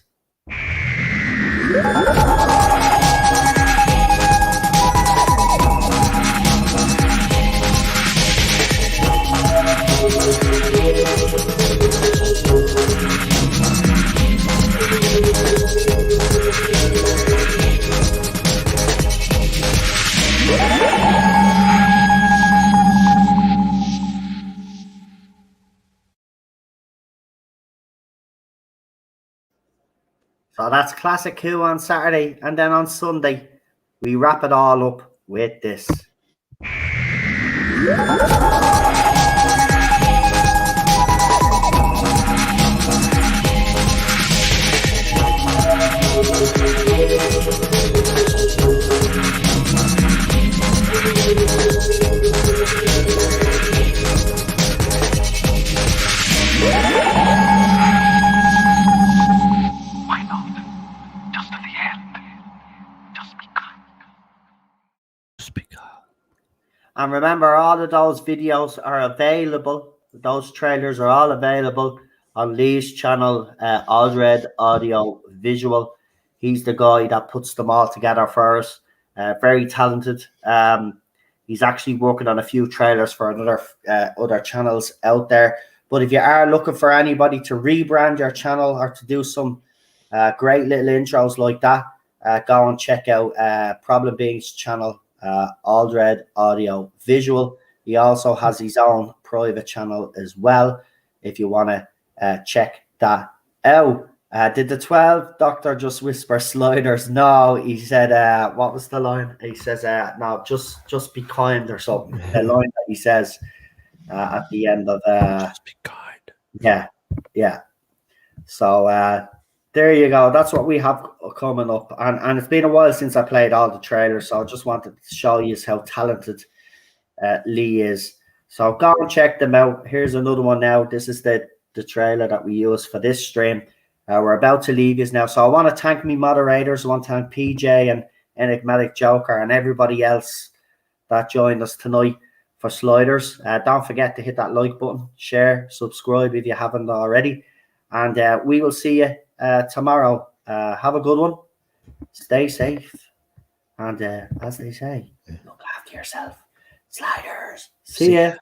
So that's Classic Who on Saturday. And then on Sunday, we wrap it all up with this. And remember, all of those videos are available. Those trailers are all available on Lee's channel, Aldred Audio Visual. He's the guy that puts them all together for us. Very talented. He's actually working on a few trailers for other channels out there. But if you are looking for anybody to rebrand your channel or to do some great little intros like that, go and check out Problem Being's channel. Aldred Audio Visual. He also has his own private channel as well if you want to check that out. Did the 12 doctor just whisper sliders? No, he said, what was the line? He says, no, just be kind or something. The line that he says at the end of just be kind. Yeah. So there you go. That's what we have coming up. And it's been a while since I played all the trailers, so I just wanted to show you how talented Lee is. So go and check them out. Here's another one now. This is the trailer that we use for this stream. We're about to leave you now. So I want to thank me moderators. I want to thank PJ and Enigmatic Joker and everybody else that joined us tonight for Sliders. Don't forget to hit that like button, share, subscribe if you haven't already. And we will see you tomorrow. Have a good one. Stay safe. And as they say, look after yourself. Sliders. See ya.